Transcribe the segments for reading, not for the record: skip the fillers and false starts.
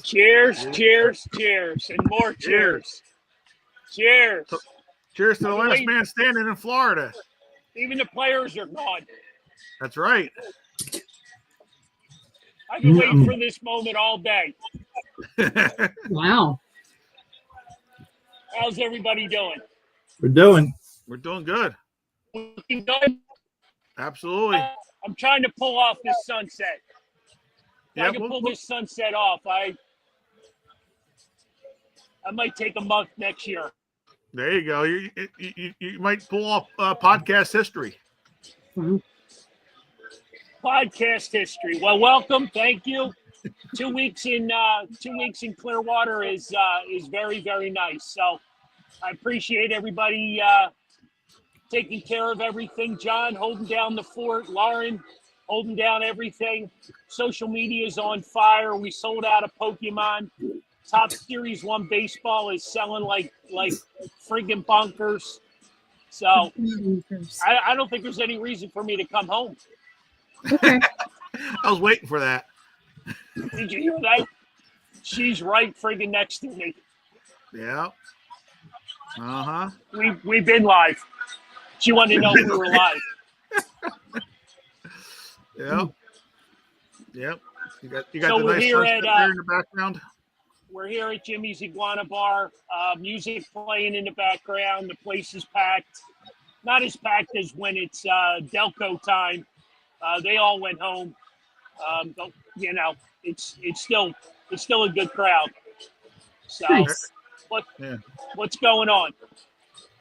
Cheers, cheers, cheers, and more cheers. Cheers. Cheers to the last man standing in Florida. Even the players are gone. That's right. I've been waiting for this moment all day. Wow. How's everybody doing? We're doing good. Looking good? Absolutely. I'm trying to pull off this sunset. If Yeah, I can pull this sunset off, I might take a month next year. There you go. You might pull off podcast history. Mm-hmm. Podcast history. Well, welcome. Thank you. 2 weeks in Clearwater is very, very nice. So I appreciate everybody taking care of everything. John holding down the fort. Lauren holding down everything. Social media is on fire. We sold out of Pokemon. Top Series 1 baseball is selling like friggin' bonkers. So I don't think there's any reason for me to come home. Okay. I was waiting for that. Did you hear that? She's right friggin' next to me. Yeah. Uh-huh. We've been live. She wanted to know if we were live. Yep. Yep. You got So the we're nice here sunset at, there in the background. We're here at Jimmy's Iguana Bar. Music playing in the background. The place is packed. Not as packed as when it's Delco time. They all went home. But, you know, it's still a good crowd. So Nice. what's going on?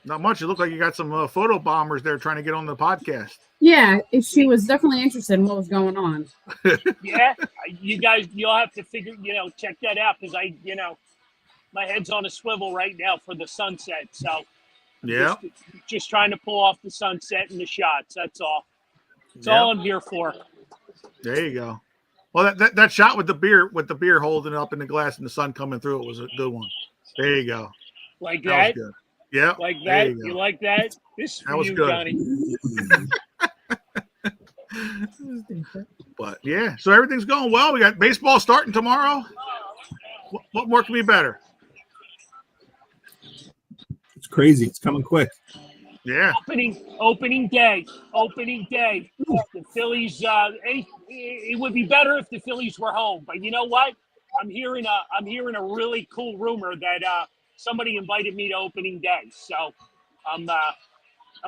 Not much. It looked like you got some photo bombers there trying to get on the podcast. Yeah, she was definitely interested in what was going on. Yeah, you guys, you'll have to check that out because my head's on a swivel right now for the sunset. So Yeah. just trying to pull off the sunset and the shots. That's all. That's all I'm here for. There you go. Well, that shot with the beer holding it up in the glass and the sun coming through, it was a good one. There you go. Like That that? was good. Yeah. Like there that? You like that? This is for was you, good. Johnny. But yeah, so everything's going well. We got baseball starting tomorrow. What more can be better? It's crazy. It's coming quick. Yeah. Opening day. The Phillies. It would be better if the Phillies were home. But you know what? I'm hearing a really cool rumor that somebody invited me to opening day. So I'm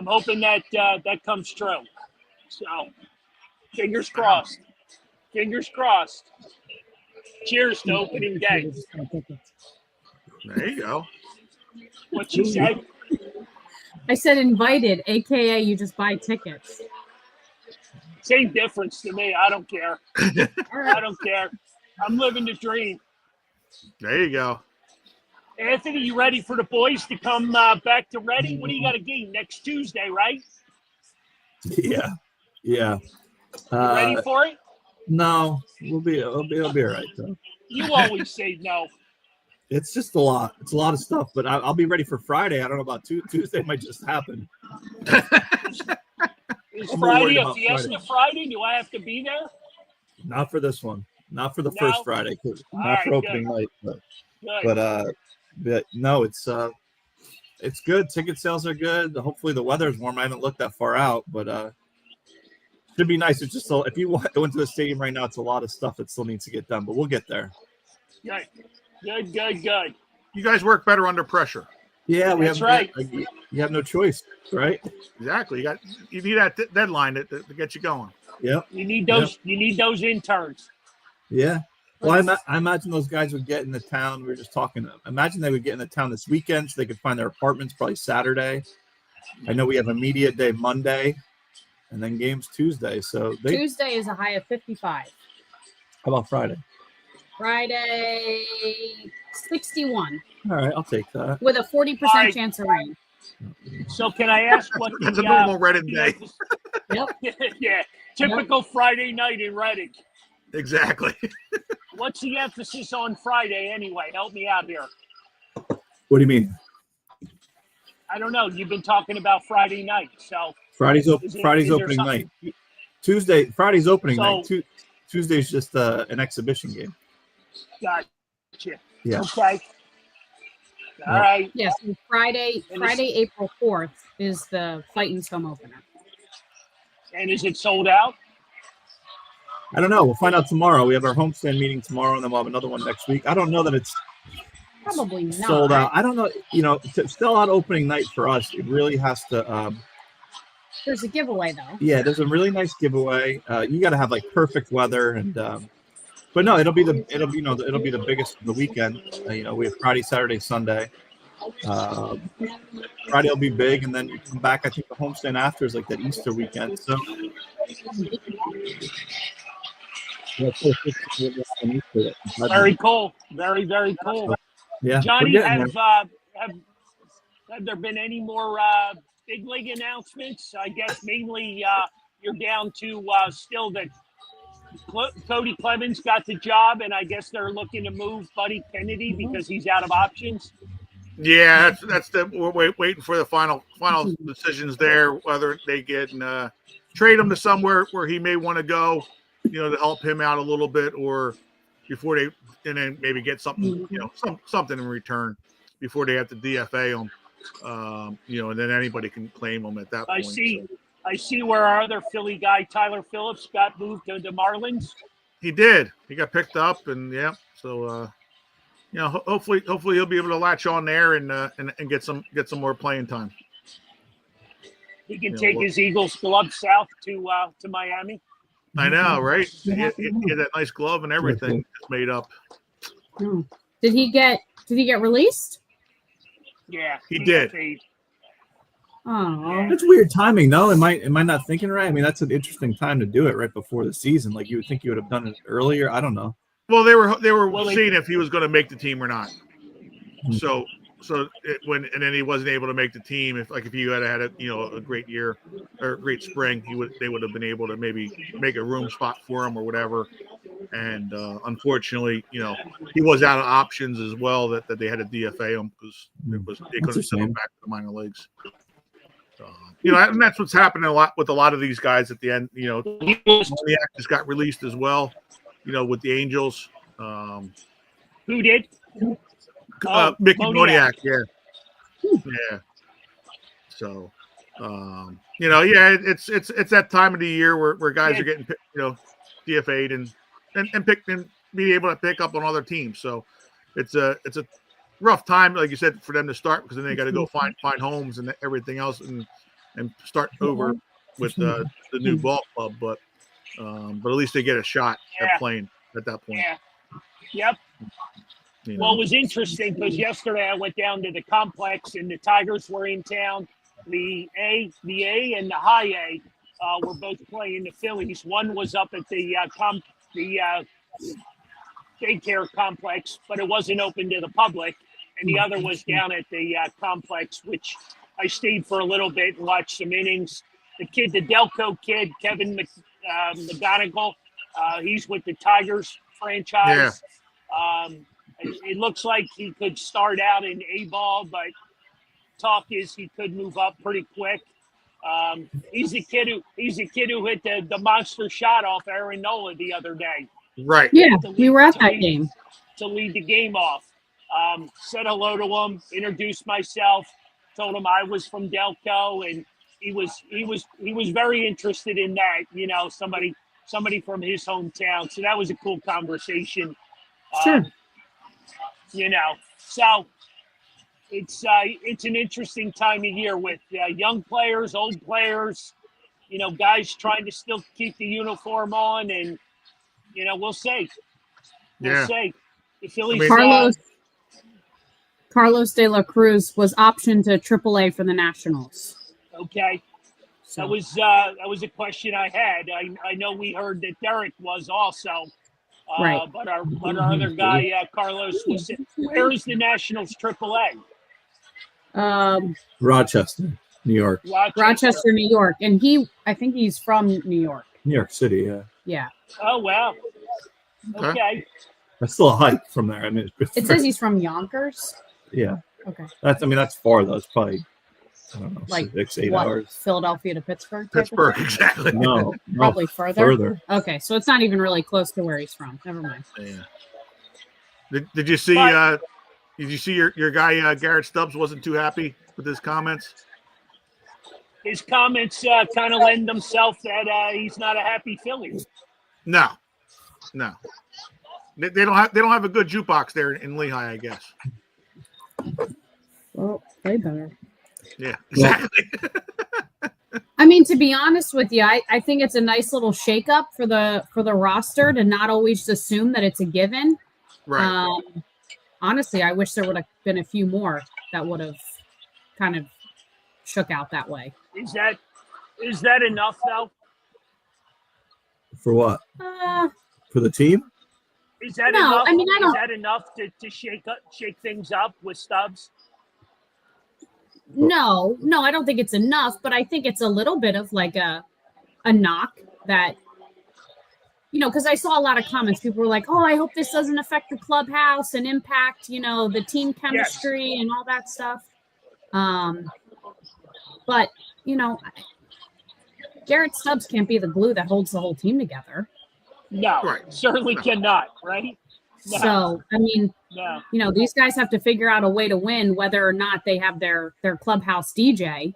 hoping that that comes true. So fingers crossed. Fingers crossed. Cheers to opening day. There you go. What you said? I said invited, aka you just buy tickets. Same difference to me. I don't care. I don't care. I'm living the dream. There you go. Anthony, you ready for the boys to come back to Reading? What do you got a game next Tuesday, right? Yeah. You ready for it? No, it'll be all right though. You always say no. It's just a lot. It's a lot of stuff, but I'll be ready for Friday. I don't know about Tuesday. Might just happen. Is I'm more worried Friday a about Fiesta Friday? Do I have to be there? Not for this one. Not for the No? first Friday. Not right, for opening night. Good. But no, it's good. Ticket sales are good. Hopefully the weather's warm. I haven't looked that far out, but should be nice. It's just if you go into the stadium right now, it's a lot of stuff that still needs to get done, but we'll get there. Good. You guys work better under pressure. Yeah, That's right. You have no choice, right? Exactly. You need that deadline to get you going. Yeah. You need those. You need those interns. Yeah. Well, I imagine those guys would get in the town. We were just talking. Imagine they would get in the town this weekend so they could find their apartments probably Saturday. I know we have a media day Monday, and then games Tuesday. So Tuesday is a high of 55. How about Friday? Friday, 61. All right, I'll take that. With a 40% chance of rain. So can I ask what That's a normal Reading day. Yep. Yeah, typical Friday night in Reading. Exactly. What's the emphasis on Friday anyway? Help me out here. What do you mean? I don't know. You've been talking about Friday night, so Friday's is there opening something- night. Friday's opening So- night. Tuesday's just an exhibition game. Got Yeah. Okay. All Yeah. right. Yes, Friday, And it's- April 4th is the Fighting's home opener. And is it sold out? I don't know. We'll find out tomorrow. We have our homestand meeting tomorrow, and then we'll have another one next week. I don't know that it's Probably not. sold out. I don't know. To sell out opening night for us, it really has to. There's a giveaway though. Yeah, there's a really nice giveaway. You got to have like perfect weather, and but no, it'll be the biggest of the weekend. We have Friday, Saturday, Sunday. Friday will be big, and then you come back. I think the homestand after is like that Easter weekend. So. Very cool. Very, very cool. Yeah, Johnny, have there been any more big league announcements? I guess mainly you're down to still that Cody Clemens got the job, and I guess they're looking to move Buddy Kennedy because he's out of options. Yeah, that's we're waiting for the final decisions there, whether they get trade him to somewhere where he may want to go, to help him out a little bit, or before and then maybe get something, something in return before they have to DFA him, and then anybody can claim him at that point. I see where our other Philly guy Tyler Phillips got moved to the Marlins. He did. He got picked up, and so. Hopefully he'll be able to latch on there and get some more playing time. He can take his Eagles glove south to Miami. I know, right? He had that nice glove and everything made up. Did he get released? Yeah, he did. Oh, that's weird timing. No, am I not thinking right? I mean, that's an interesting time to do it right before the season. Like you would think you would have done it earlier. I don't know. Well, they were seeing if he was going to make the team or not. So then he wasn't able to make the team. If you had a great year or a great spring, they would have been able to maybe make a room spot for him or whatever. And unfortunately, he was out of options as well that they had to DFA him because they couldn't send him back to the minor leagues. And that's what's happening a lot with a lot of these guys at the end. Moniak just got released as well. With the Angels. Who did? Mickey Moniak, yeah. So, it's that time of the year where guys are getting, DFA'd and picked and being able to pick up on other teams. So, it's a rough time, like you said, for them to start because then they got to go find homes and everything else and start over with the new ball club, but at least they get a shot at playing at that point. Yeah. Yep. Well, it was interesting because yesterday I went down to the complex and the Tigers were in town. The A and the high A were both playing the Phillies. One was up at the daycare complex, but it wasn't open to the public. And the other was down at the complex, which I stayed for a little bit and watched some innings. The Delco kid, Kevin McGonigal, he's with the Tigers franchise. Yeah. It looks like he could start out in A-ball, but talk is he could move up pretty quick. He's a kid who hit the monster shot off Aaron Nola the other day. Right. Yeah, we were at that game to lead the game off. Said hello to him, introduced myself, told him I was from Delco, and he was very interested in that. Somebody from his hometown. So that was a cool conversation. Sure. So it's an interesting time of year with young players, old players, guys trying to still keep the uniform on, and we'll see. We'll see. The Phillies. Carlos De La Cruz was optioned to AAA for the Nationals. Okay. So. That was a question I had. I know we heard that Derek was also. Right. But our other guy, Carlos, was. Where is the Nationals AAA? Rochester, New York. Rochester, New York, and I think he's from New York. New York City, yeah. Yeah. Oh wow. Okay. That's still a hike from there. I mean, it says he's from Yonkers. Yeah. Okay. That's far though. It's probably, I don't know, like 6-8 what, hours. Philadelphia to Pittsburgh. Exactly. No, probably further. Okay, so it's not even really close to where he's from. Never mind. Yeah. Did you see? But- Did you see your guy Garrett Stubbs wasn't too happy with his comments? His comments kind of lend themselves that he's not a happy Philly. No. They don't have a good jukebox there in Lehigh, I guess. Well, they better. Yeah, exactly. I mean, to be honest with you, I think it's a nice little shakeup for the roster to not always assume that it's a given. Right. Honestly, I wish there would have been a few more that would have kind of shook out that way. Is that enough though? For what? For the team? Is that No, enough? I mean, I don't- Is that enough to shake things up with Stubbs? No, I don't think it's enough, but I think it's a little bit of like a knock that, because I saw a lot of comments. People were like, "Oh, I hope this doesn't affect the clubhouse and impact, the team chemistry and all that stuff." But Garrett Stubbs can't be the glue that holds the whole team together. No, Right. certainly cannot. Right? No. So, I mean, No. these guys have to figure out a way to win, whether or not they have their clubhouse DJ.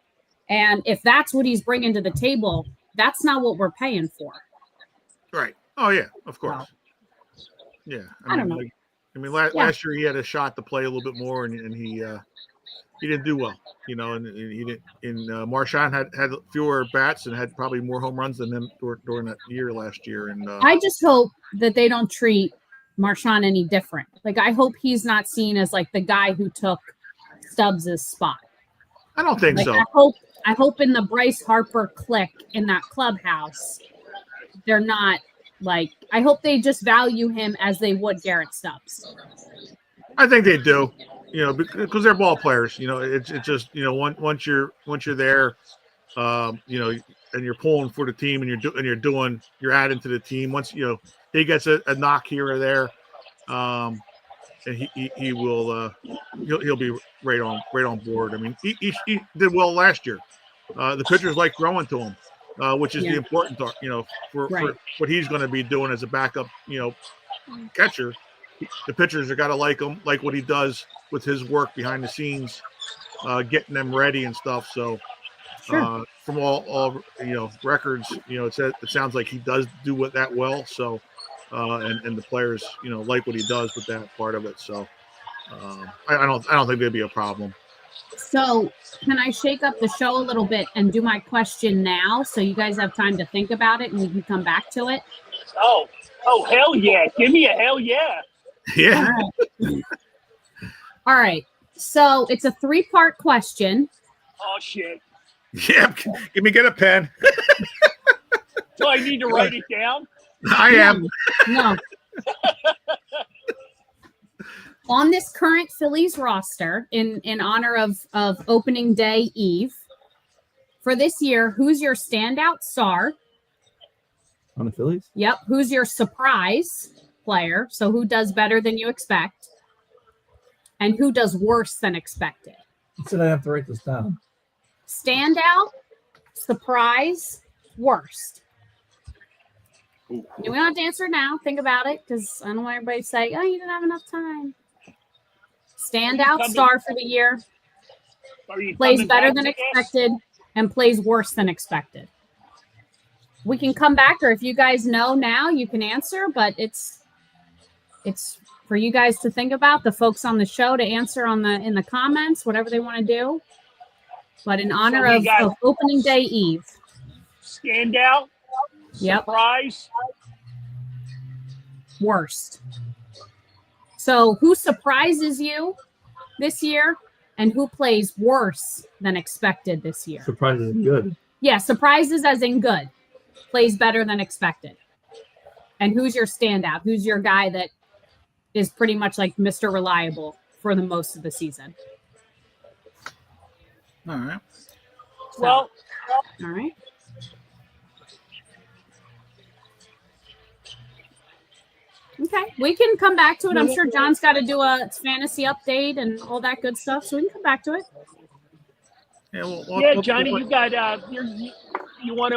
And if that's what he's bringing to the table, that's not what we're paying for. Right. Oh yeah, of course. Wow. Yeah. I don't know. Last year he had a shot to play a little bit more, and he didn't do well. And he didn't. And Marchand had fewer bats and had probably more home runs than him during that year last year. And I just hope that they don't treat Marchand any different. Like, I hope he's not seen as like the guy who took Stubbs' spot. I don't think Like, so. I hope in the Bryce Harper clique in that clubhouse, they're not like, I hope they just value him as they would Garrett Stubbs. I think they do. Because they're ball players. It's just once you're there, and you're pulling for the team, and you're adding to the team. Once he gets a knock here or there, and he will he'll be right on board. I mean, he did well last year. The pitchers like throwing to him, which is the important part. For what he's going to be doing as a backup, catcher. The pitchers are got to like him, like what he does with his work behind the scenes, getting them ready and stuff. So, from all records, it sounds like he does do that well. So, and the players, like what he does with that part of it. So, I don't think there'd be a problem. So, can I shake up the show a little bit and do my question now, so you guys have time to think about it and we can come back to it? Oh, hell yeah! Give me a hell yeah! Yeah. All right. So it's a 3-part question. Oh shit! Yeah. Get a pen. Do I need to write it down? I am. No. On this current Phillies roster, in honor of opening day eve, for this year, who's your standout star? On the Phillies? Yep. Who's your surprise player? So who does better than you expect? And who does worse than expected? You said I have to write this down. Standout, surprise, worst. You don't have to answer now. Think about it, because I don't want everybody to say, "Oh, you didn't have enough time." Standout star for the year, plays better than expected, and plays worse than expected. We can come back, or if you guys know now, you can answer, but it's for you guys to think about, the folks on the show to answer in the comments, whatever they want to do. But in honor of opening day eve. Standout. Yep. Surprise. Worst. So who surprises you this year and who plays worse than expected this year? Surprises is good. Yeah, surprises as in good. Plays better than expected. And who's your standout? Who's your guy that is pretty much like Mr. Reliable for the most of the season? All right. Well, all right. Okay, we can come back to it. I'm sure John's got to do a fantasy update and all that good stuff, so we can come back to it. Yeah, Johnny, you got you want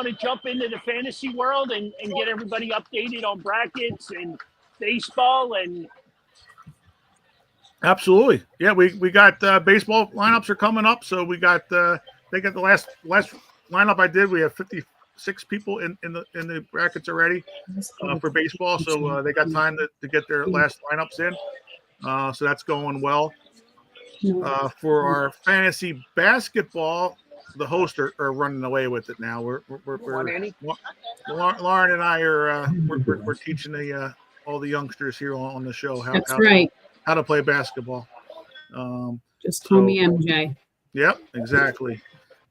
to jump into the fantasy world and get everybody updated on brackets and baseball and Absolutely. Yeah, we got baseball lineups are coming up. So we got they got the last lineup I did. We have 56 people in the brackets already for baseball. So they got time to get their last lineups in. So that's going well. For our fantasy basketball, the hosts are running away with it now. Lauren and I are we're teaching all the youngsters here on the show That's right. how to play basketball. Just call me MJ. Yep, exactly.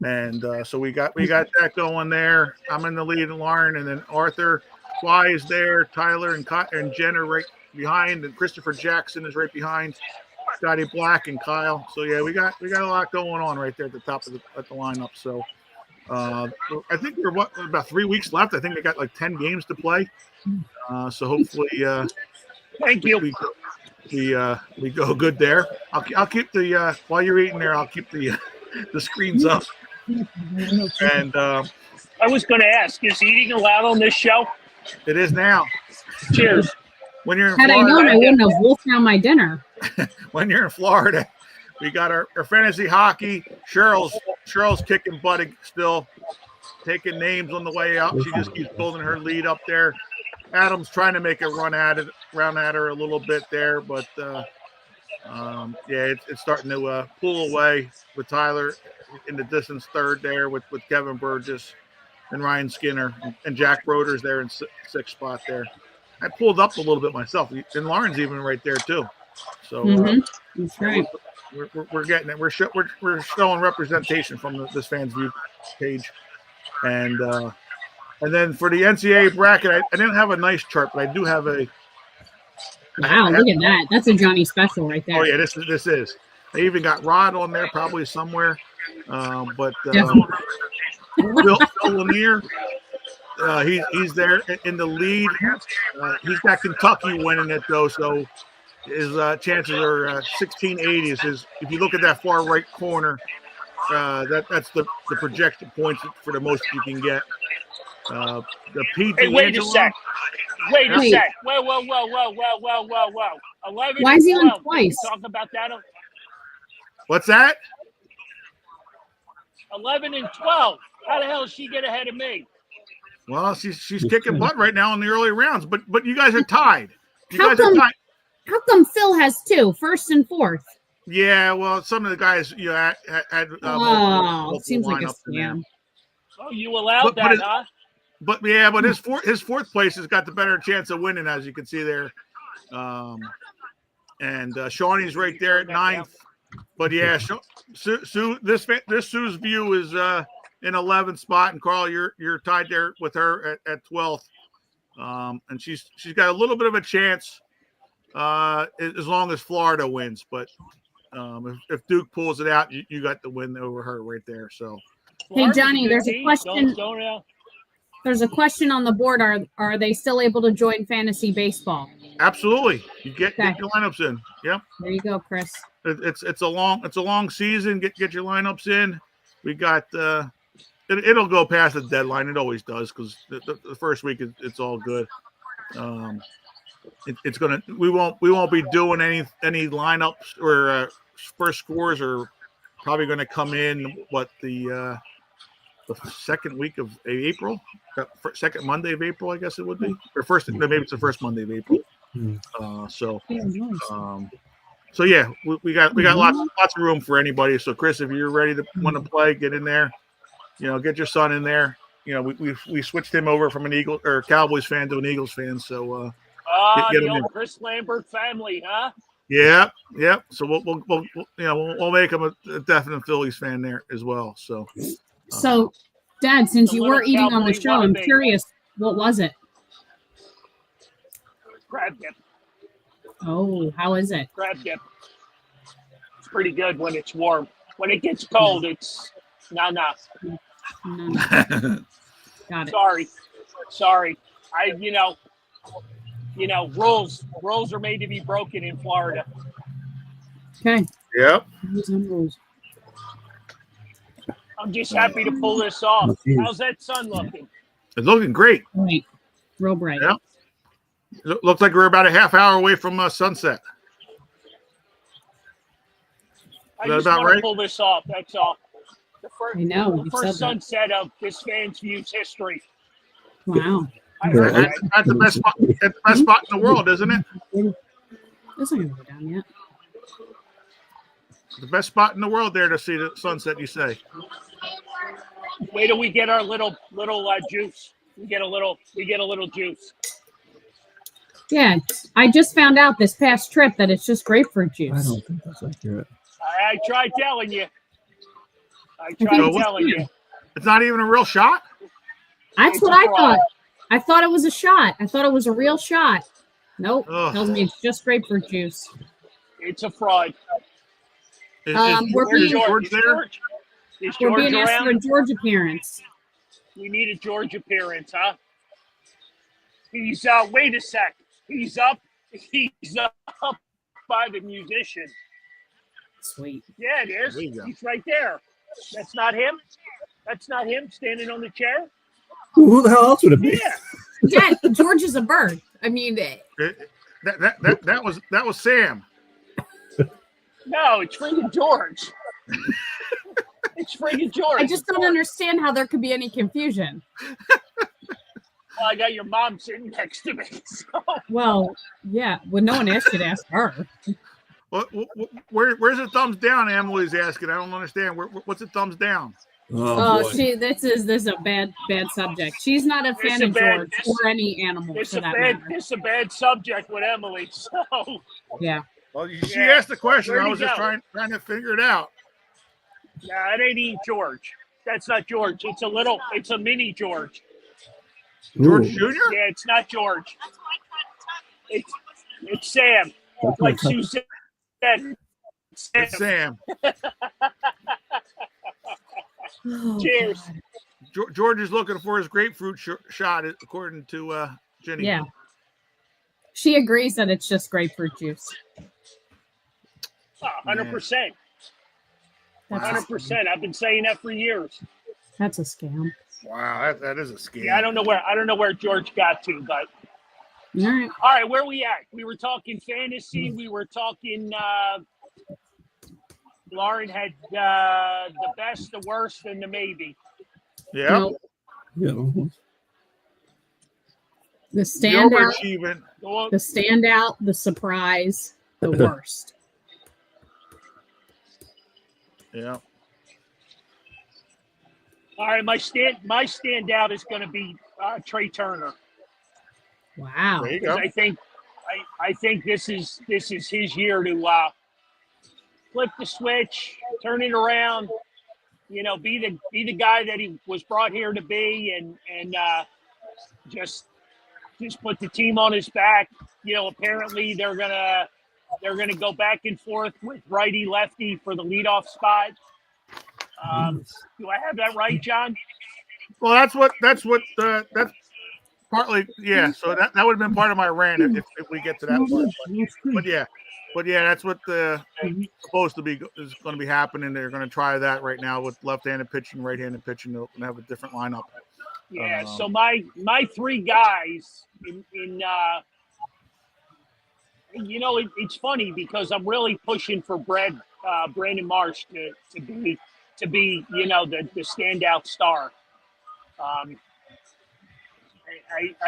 And so we got that going there. I'm in the lead, and Lauren, and then Arthur Fly is there. Tyler and Jen are right behind, and Christopher Jackson is right behind. Scotty Black and Kyle. So yeah, we got a lot going on right there at the top of the lineup. So I think we're about 3 weeks left. I think they got like 10 games to play. So hopefully, thank you. We go good there. I'll keep the while you're eating there. I'll keep the screens up. And I was going to ask, is eating allowed on this show? It is now. Cheers. When you're in Had Florida, I known, I wouldn't have wolfed down my dinner. When you're in Florida, we got our fantasy hockey. Cheryl's kicking butt still, taking names on the way up. She just keeps building her lead up there. Adam's trying to make a run at her a little bit there, but it's starting to pull away with Tyler in the distance third there with Kevin Burgess and Ryan Skinner and Jack Broder's there in sixth spot there. I pulled up a little bit myself, and Lauren's even right there too. So that's right. We're getting it. We're showing representation from this fans view page, and then for the NCAA bracket, I didn't have a nice chart, but I do have a. Wow, look at that! That's a Johnny special right there. Oh yeah, this is. I even got Rod on there probably somewhere, but Bill Lanier. He's there in the lead. He's got Kentucky winning it though, so his chances are 1680s. If you look at that far right corner, that's the projected points for the most you can get. The Pete. Hey, wait a sec. Wait a sec. Whoa. 11. Why is he on twice? Talk about that. What's that? 11 and 12. How the hell does she get ahead of me? Well, she's kicking butt right now in the early rounds, but you guys are tied. How come Phil has 2, first and fourth? Yeah, well, some of the guys had it seems like a scam. Oh, you allowed that, huh? But his fourth place has got the better chance of winning, as you can see there. And Shawnee's right there at 9th. But yeah, Sue, this Sue's view is in 11th spot, and Carl, you're tied there with her at 12th. And she's got a little bit of a chance as long as Florida wins. But if Duke pulls it out, you got the win over her right there. So, hey Johnny, there's a question. There's a question on the board. Are they still able to join fantasy baseball? Absolutely. You get your lineups in. Yep. There you go, Chris. It's a long season. Get your lineups in. We got it'll go past the deadline. It always does because the first week it's all good. We won't be doing any lineups or first scores are probably going to come in the second week of April, second Monday of April, I guess it would be, or maybe it's the first Monday of April. So yeah, we got lots of room for anybody. So Chris, if you're ready to want to play, get in there. Get your son in there. We switched him over from an Eagles or Cowboys fan to an Eagles fan. So get the old Chris Lambert family, huh? Yeah. So we'll make him a definite Phillies fan there as well. So Dad, since you were eating on the show, I'm curious, what was it? Crab dip. Oh, how is it? Crab dip. It's pretty good when it's warm. When it gets cold, it's no. Got it. Sorry. Rules are made to be broken in Florida. Okay. Yep. I'm just happy to pull this off. How's that sun looking? It's looking great. Right. Real bright. Yeah. Looks like we're about a half hour away from sunset. I Is that just about want to right? pull this off. That's all. I know. The You first said that. sunset of this fan's views history. Wow. I heard That's, that. that's the best spot. That's the best spot in the world, isn't it? This ain't gonna go down yet. The best spot in the world there to see the sunset. You say? Wait till we get our little juice. We get a little juice. Yeah, I just found out this past trip that it's just grapefruit I juice. don't think that's accurate. I tried telling you. I think tried it's telling good. you. It's not even a real shot. That's It's what a I fraud. thought. I thought it was a shot. I thought it was a real shot. Nope. Ugh. Tells me it's just grapefruit juice. It's a fraud. Is, We're is being- George there? Is We're George being asked for a around? George appearance. We need a George appearance, huh? He's wait a sec. He's up by the musician. Sweet. Yeah, it is. There you go. He's right there. That's not him. That's not him standing on the chair. Who the hell else would it be? Yeah. Yeah, George is a bird. I mean, That was Sam. No, it's freaking George. It's freaking George. I just don't understand how there could be any confusion. Well, I got your mom sitting next to me. So. Well, yeah. Well, no one asked you to ask her. Where's the thumbs down? Emily's asking. I don't understand. What's the thumbs down? Oh, boy. This is a bad subject. She's not a fan of George or any animal for that matter. It's a bad subject with Emily. So Yeah. Well, she asked the question. Where'd I he was just go? trying to figure it out. nah, it ain't George. That's not George. It's a mini George. George Ooh. Jr.? Yeah, it's not George. It's Sam. That's Like my Sue said. Sam. It's Sam. Oh, Cheers. God. George is looking for his grapefruit shot, according to Jenny. Yeah. She agrees that it's just grapefruit juice. 100%. That's, 100%. I've been saying that for years. that's a scam. Wow, that is a scam. Yeah, I don't know where George got to, but All right. all right, where we at? We were talking fantasy. We were talking. Lauren had the best, the worst, and the maybe. Yeah. Nope. Yeah. The The standout, overachieving. the surprise, the worst. Yeah. All right, my standout is going to be Trey Turner. Wow. There you Because go. I think this is his year to flip the switch, turn it around. You know, be the guy that he was brought here to be, and just put the team on his back. You know, apparently they're gonna go back and forth with righty lefty for the leadoff spot. Do I have that right, John? Well, that's that's partly, yeah. So that would have been part of my rant if we get to that part. But yeah, that's what supposed to be is going to be happening. They're going to try that right now with left-handed pitching, right-handed pitching. They'll have a different lineup. Yeah. So my three guys in you know, it's funny because I'm really pushing for Brandon Marsh to be you know the standout star. I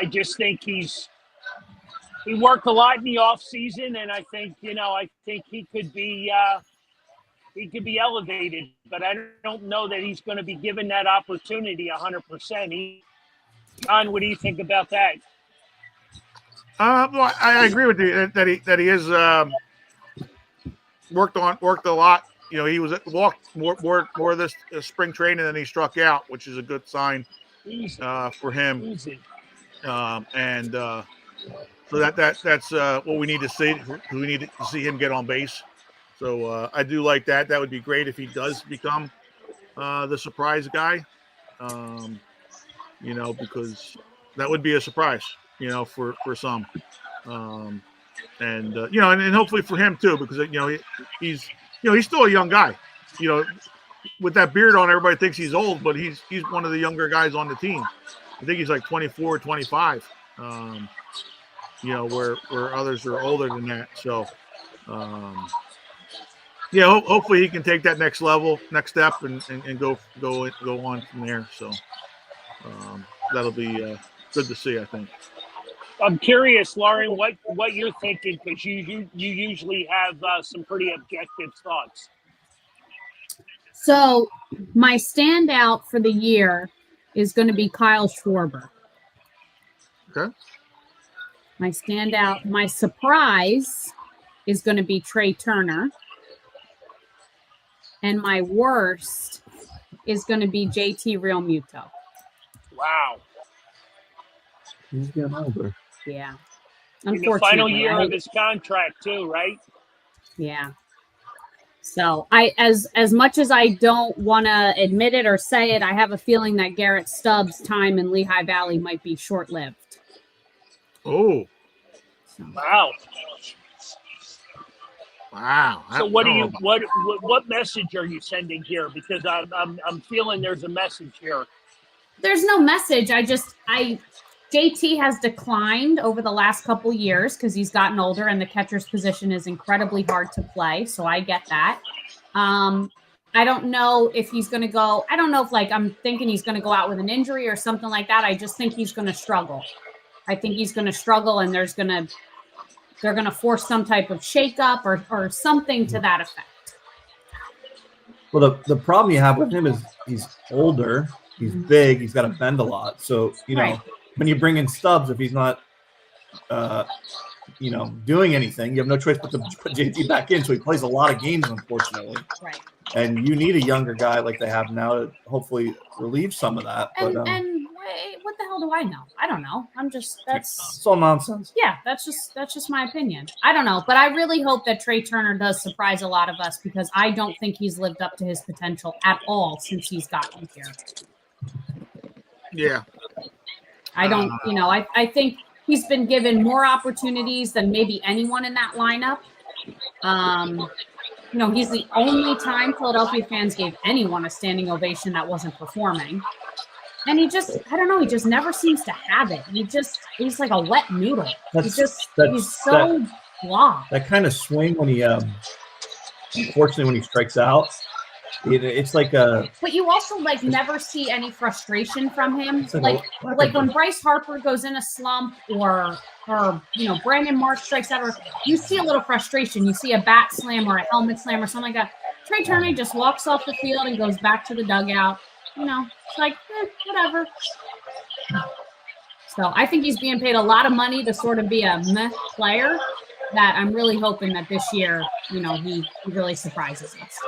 just think he worked a lot in the off season, and I think he could be elevated, but I don't know that he's going to be given that opportunity 100%. John, what do you think about that? Well, I agree with you that he is worked a lot. You know, he walked more this spring training than he struck out, which is a good sign for him. Easy. So that's what we need to see. We need to see him get on base. So I do like that. That would be great if he does become the surprise guy. You know, because that would be a surprise. You know, for some, and you know, and hopefully for him too, because you know he's still a young guy. You know, with that beard on, everybody thinks he's old, but he's one of the younger guys on the team. I think he's like 24, 25. You know, where others are older than that. So, Yeah, hopefully he can take that next step, and go on from there. So that'll be good to see, I think. I'm curious, Lauren, what you're thinking, because you usually have some pretty objective thoughts. So my standout for the year is going to be Kyle Schwarber. Okay. My surprise is going to be Trey Turner. And my worst is going to be JT Realmuto. Wow. He's getting older. Yeah. In the final Unfortunately, year of his contract too, right? Yeah. So as much as I don't want to admit it or say it, I have a feeling that Garrett Stubbs' time in Lehigh Valley might be short-lived. Oh. So. Wow. Wow. So what message are you sending here? Because I'm feeling there's a message here. There's no message. JT has declined over the last couple years because he's gotten older and the catcher's position is incredibly hard to play. So I get that. I don't know if he's going to go. I don't know if I'm thinking he's going to go out with an injury or something like that. I just think he's going to struggle. I think he's going to struggle, and they're going to force some type of shakeup or something to that effect. Well, the problem you have with him is he's older, he's big, he's got to bend a lot. So Right. When you bring in Stubbs, if he's not, doing anything, you have no choice but to put JT back in. So he plays a lot of games, unfortunately. Right. And you need a younger guy like they have now to hopefully relieve some of that. And wait, what the hell do I know? I don't know. It's all nonsense. Yeah, that's just my opinion. I don't know, but I really hope that Trey Turner does surprise a lot of us because I don't think he's lived up to his potential at all since he's gotten here. Yeah. I don't, I think he's been given more opportunities than maybe anyone in that lineup. He's the only time Philadelphia fans gave anyone a standing ovation that wasn't performing. And he just never seems to have it. He's like a wet noodle. He's so blah. That kind of swing when he, unfortunately, when he strikes out, it's like a. But you also never see any frustration from him. Like when Bryce Harper goes in a slump or Brandon Marsh strikes out, or you see a little frustration. You see a bat slam or a helmet slam or something like that. Trey Turner just walks off the field and goes back to the dugout. It's whatever. So I think he's being paid a lot of money to sort of be a meh player that I'm really hoping that this year, he really surprises us.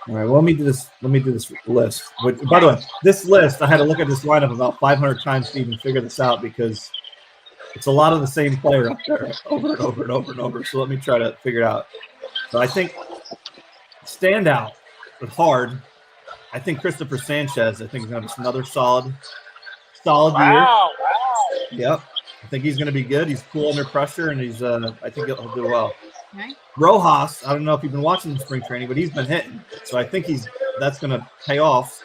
All right, well, let me do this list. By the way, this list, I had to look at this lineup about 500 times to even figure this out because it's a lot of the same player up there over and over and over and over. So let me try to figure it out. So I think standout, but hard. I think Christopher Sanchez. I think he's going to have another solid year. Wow. Yep. I think he's going to be good. He's cool under pressure, and he's. I think he'll do well. Okay. Rojas. I don't know if you've been watching the spring training, but he's been hitting. So I think that's going to pay off.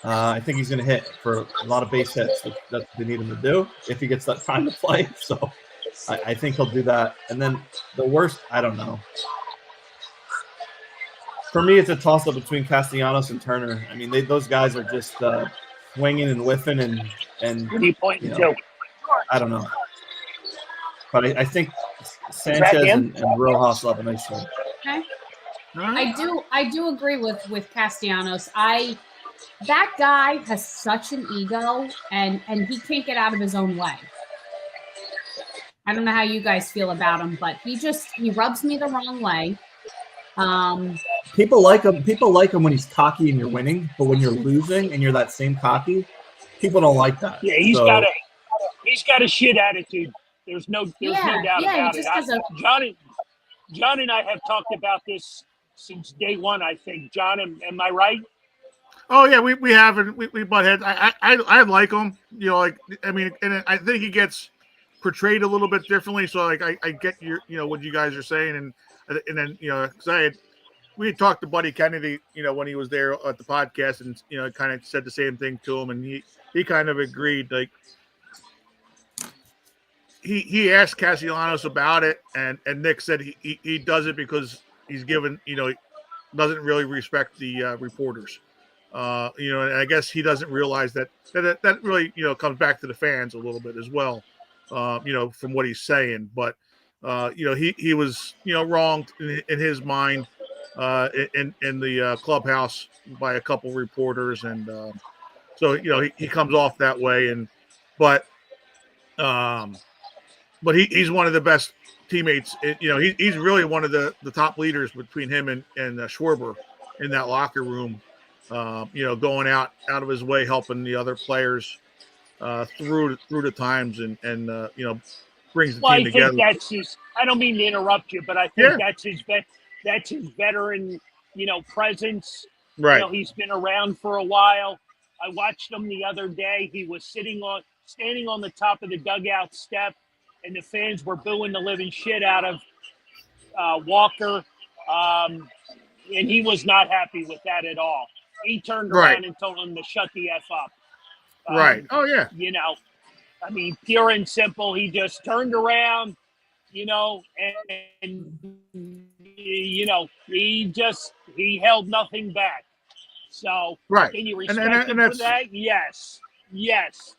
I think he's going to hit for a lot of base hits. That's what they need him to do if he gets that time to play. So I think he'll do that. And then the worst, I don't know. For me, it's a toss-up between Castellanos and Turner. I mean, those guys are just swinging and whiffing and What are you pointing to? I don't know. But I think Sanchez and Rojas will have a nice one. Okay. I do agree with Castellanos. That guy has such an ego and he can't get out of his own way. I don't know how you guys feel about him, but he rubs me the wrong way. People like him. People like him when he's cocky and you're winning, but when you're losing and you're that same cocky, people don't like that. Yeah, he's got a shit attitude. There's no doubt about it. John and I have talked about this since day one. I think. John, am I right? Oh yeah, we haven't we butt heads. I like him. And I think he gets portrayed a little bit differently. So I get what you guys are saying, and then because we had talked to Buddy Kennedy, when he was there at the podcast, and kind of said the same thing to him, and he kind of agreed. Like he asked Castellanos about it, and Nick said he does it because he's given doesn't really respect the reporters. And I guess he doesn't realize that really comes back to the fans a little bit as well. From what he's saying, but he was wrong in his mind in the clubhouse by a couple reporters, and so he comes off that way, but he's one of the best teammates. He's really one of the top leaders between him and Schwarber in that locker room. Going out of his way, helping the other players through the times, and brings the team together. I think that's his. I don't mean to interrupt you, but I think that's his veteran, presence. Right. He's been around for a while. I watched him the other day. He was standing on the top of the dugout step, and the fans were booing the living shit out of Walker, and he was not happy with that at all. He turned around and told him to shut the F up. Right. Oh, yeah. Pure and simple. He just turned around, and he held nothing back. So, can you respect him for that? Yes. Yes.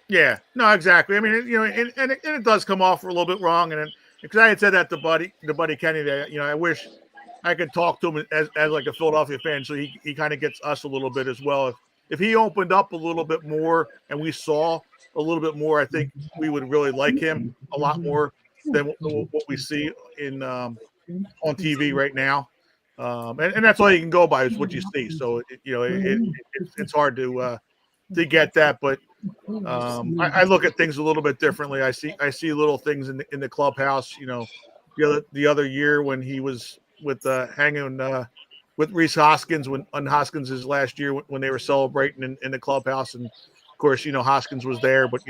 Yeah. No, exactly. I mean, and it does come off a little bit wrong. And because I had said that to Buddy Kenny, that, I wish I could talk to him as like a Philadelphia fan, so he kind of gets us a little bit as well. If he opened up a little bit more and we saw a little bit more, I think we would really like him a lot more than what we see on TV right now. And that's all you can go by is what you see. So it's hard to get that, but I look at things a little bit differently. I see little things in the clubhouse. The other year when he was with hanging with Reese Hoskins on Hoskins' last year when they were celebrating in the clubhouse, and of course Hoskins was there, but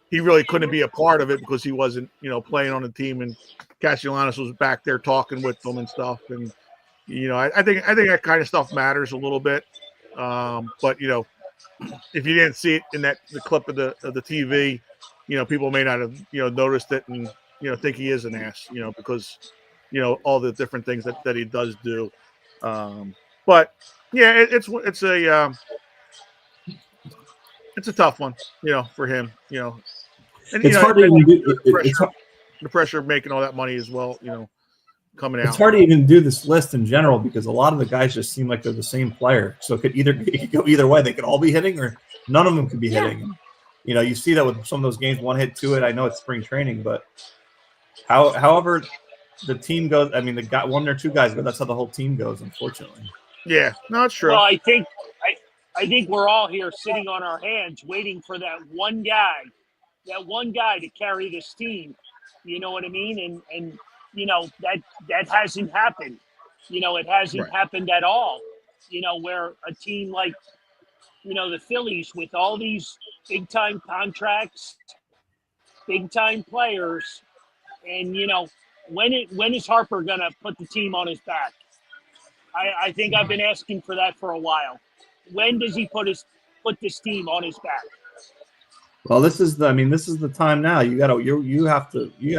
he really couldn't be a part of it because he wasn't playing on the team, and Castellanos was back there talking with them and stuff, and I think that kind of stuff matters a little bit, but if you didn't see it in the clip of the TV, people may not have noticed it and think he is an ass, because all the different things that he does do. But yeah, it's a tough one, for him, and it's hard to even do the pressure of making all that money as well, coming out. It's hard to even do this list in general because a lot of the guys just seem like they're the same player. So it could go either way. They could all be hitting, or none of them could be hitting. You see that with some of those games, one hit, two hit. I know it's spring training, but however the team goes, I mean, one or two guys, but that's how the whole team goes, unfortunately. Yeah, no, it's true. Well, I think we're all here sitting on our hands waiting for that one guy to carry this team. You know what I mean? And that hasn't happened. It hasn't happened at all. Where a team like, the Phillies with all these big time contracts, big time players, and when is Harper gonna put the team on his back? I think I've been asking for that for a while. When does he put this team on his back? Well, this is the time now. You gotta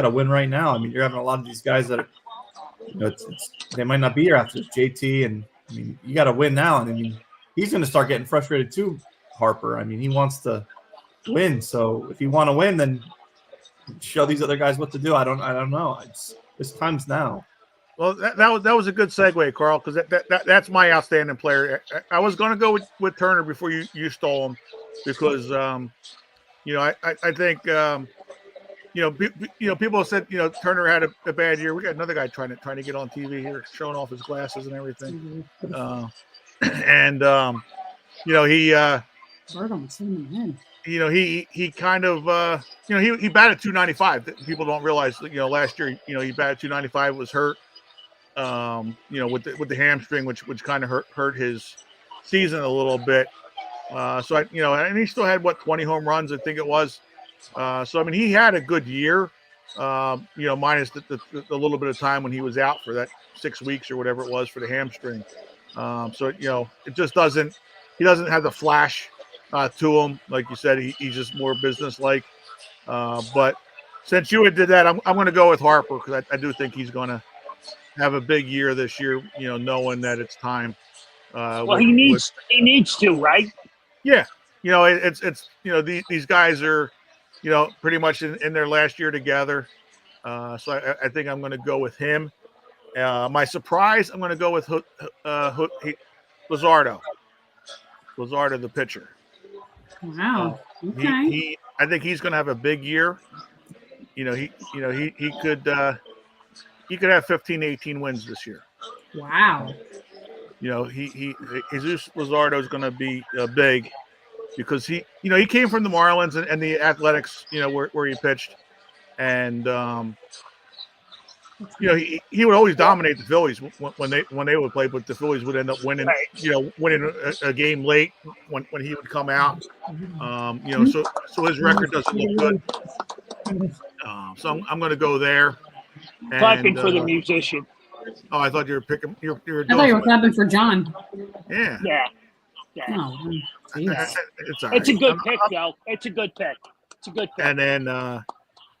win right now. I mean, you're having a lot of these guys that are, they might not be here after this. JT, and I mean, you got to win now. And I mean, he's going to start getting frustrated too, Harper. I mean, he wants to win. So if you want to win, then show these other guys what to do. I don't know. This time's now. Well, that was a good segue, Carl, because that's my outstanding player. I was going to go with Turner before you stole him, because I think people said Turner had a bad year. We got another guy trying to get on TV here, showing off his glasses and everything. He kind of he batted 295. People don't realize last year he batted 295, was hurt with the hamstring, which kind of hurt his season a little bit. And he still had 20 home runs, I think it was. So I mean, he had a good year, minus the little bit of time when he was out for that 6 weeks or whatever it was for the hamstring. It just doesn't. He doesn't have the flash to him, like you said. He's just more business-like. But since you did that, I'm going to go with Harper, because I do think he's going to have a big year this year. Knowing that it's time. Well, he needs to, right? Yeah, it's these guys are, pretty much in their last year together. So I think I'm going to go with him. My surprise, I'm going to go with Luzardo. Luzardo, the pitcher. Wow. Okay. I think he's going to have a big year. He could have 15, 18 wins this year. Wow. Jesus Luzardo is going to be big because he came from the Marlins and the Athletics, where he pitched, and he would always dominate the Phillies when they would play, but the Phillies would end up winning, winning a game late when he would come out. So his record doesn't look good. So I'm going to go there. Clapping for the musician. Oh, I thought you were picking. I thought you were clapping for John. Yeah. Oh, it's a good pick, though. It's a good pick. And then,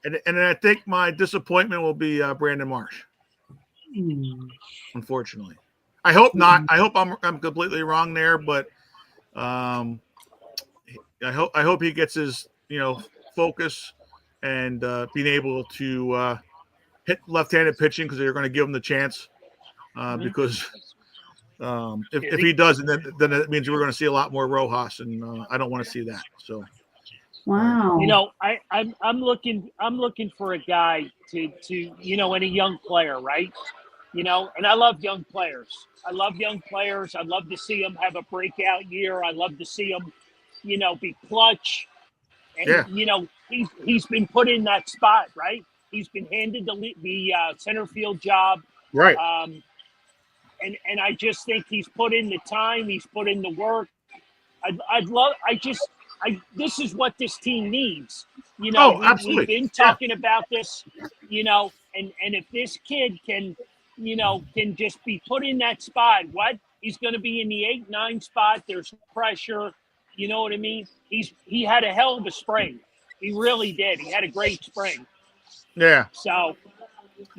and then I think my disappointment will be Brandon Marsh. Unfortunately, I hope not. I hope I'm completely wrong there, but I hope he gets his focus and being able to hit left-handed pitching because they're going to give him the chance. Because if he doesn't, then it means we're going to see a lot more Rojas, and I don't want to see that. So. Wow. I'm looking for a guy to and a young player, right? And I love young players. I'd love to see them have a breakout year. I'd love to see them, be clutch. And he's been put in that spot, right? He's been handed the center field job, right? And I just think he's put in the time. He's put in the work. This is what this team needs. Absolutely. We've been talking about this, and if this kid can just be put in that spot, he's going to be in the 8-9 spot. There's pressure. You know what I mean? He had a hell of a spring. He really did. He had a great spring. Yeah. So.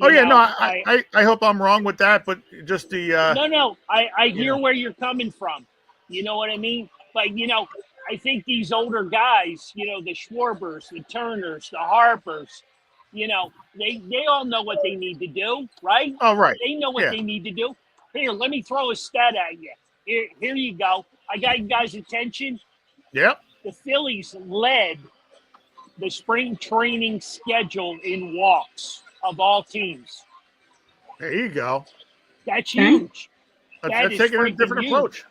I hope I'm wrong with that, but just the. No. I hear where you're coming from. You know what I mean? But I think these older guys, the Schwarbers, the Turners, the Harpers, they all know what they need to do, right? Oh, right. They know what they need to do. Here, let me throw a stat at you. Here you go. I got you guys' attention. Yep. The Phillies led the spring training schedule in walks of all teams. There you go. That's huge. That's taking a different approach.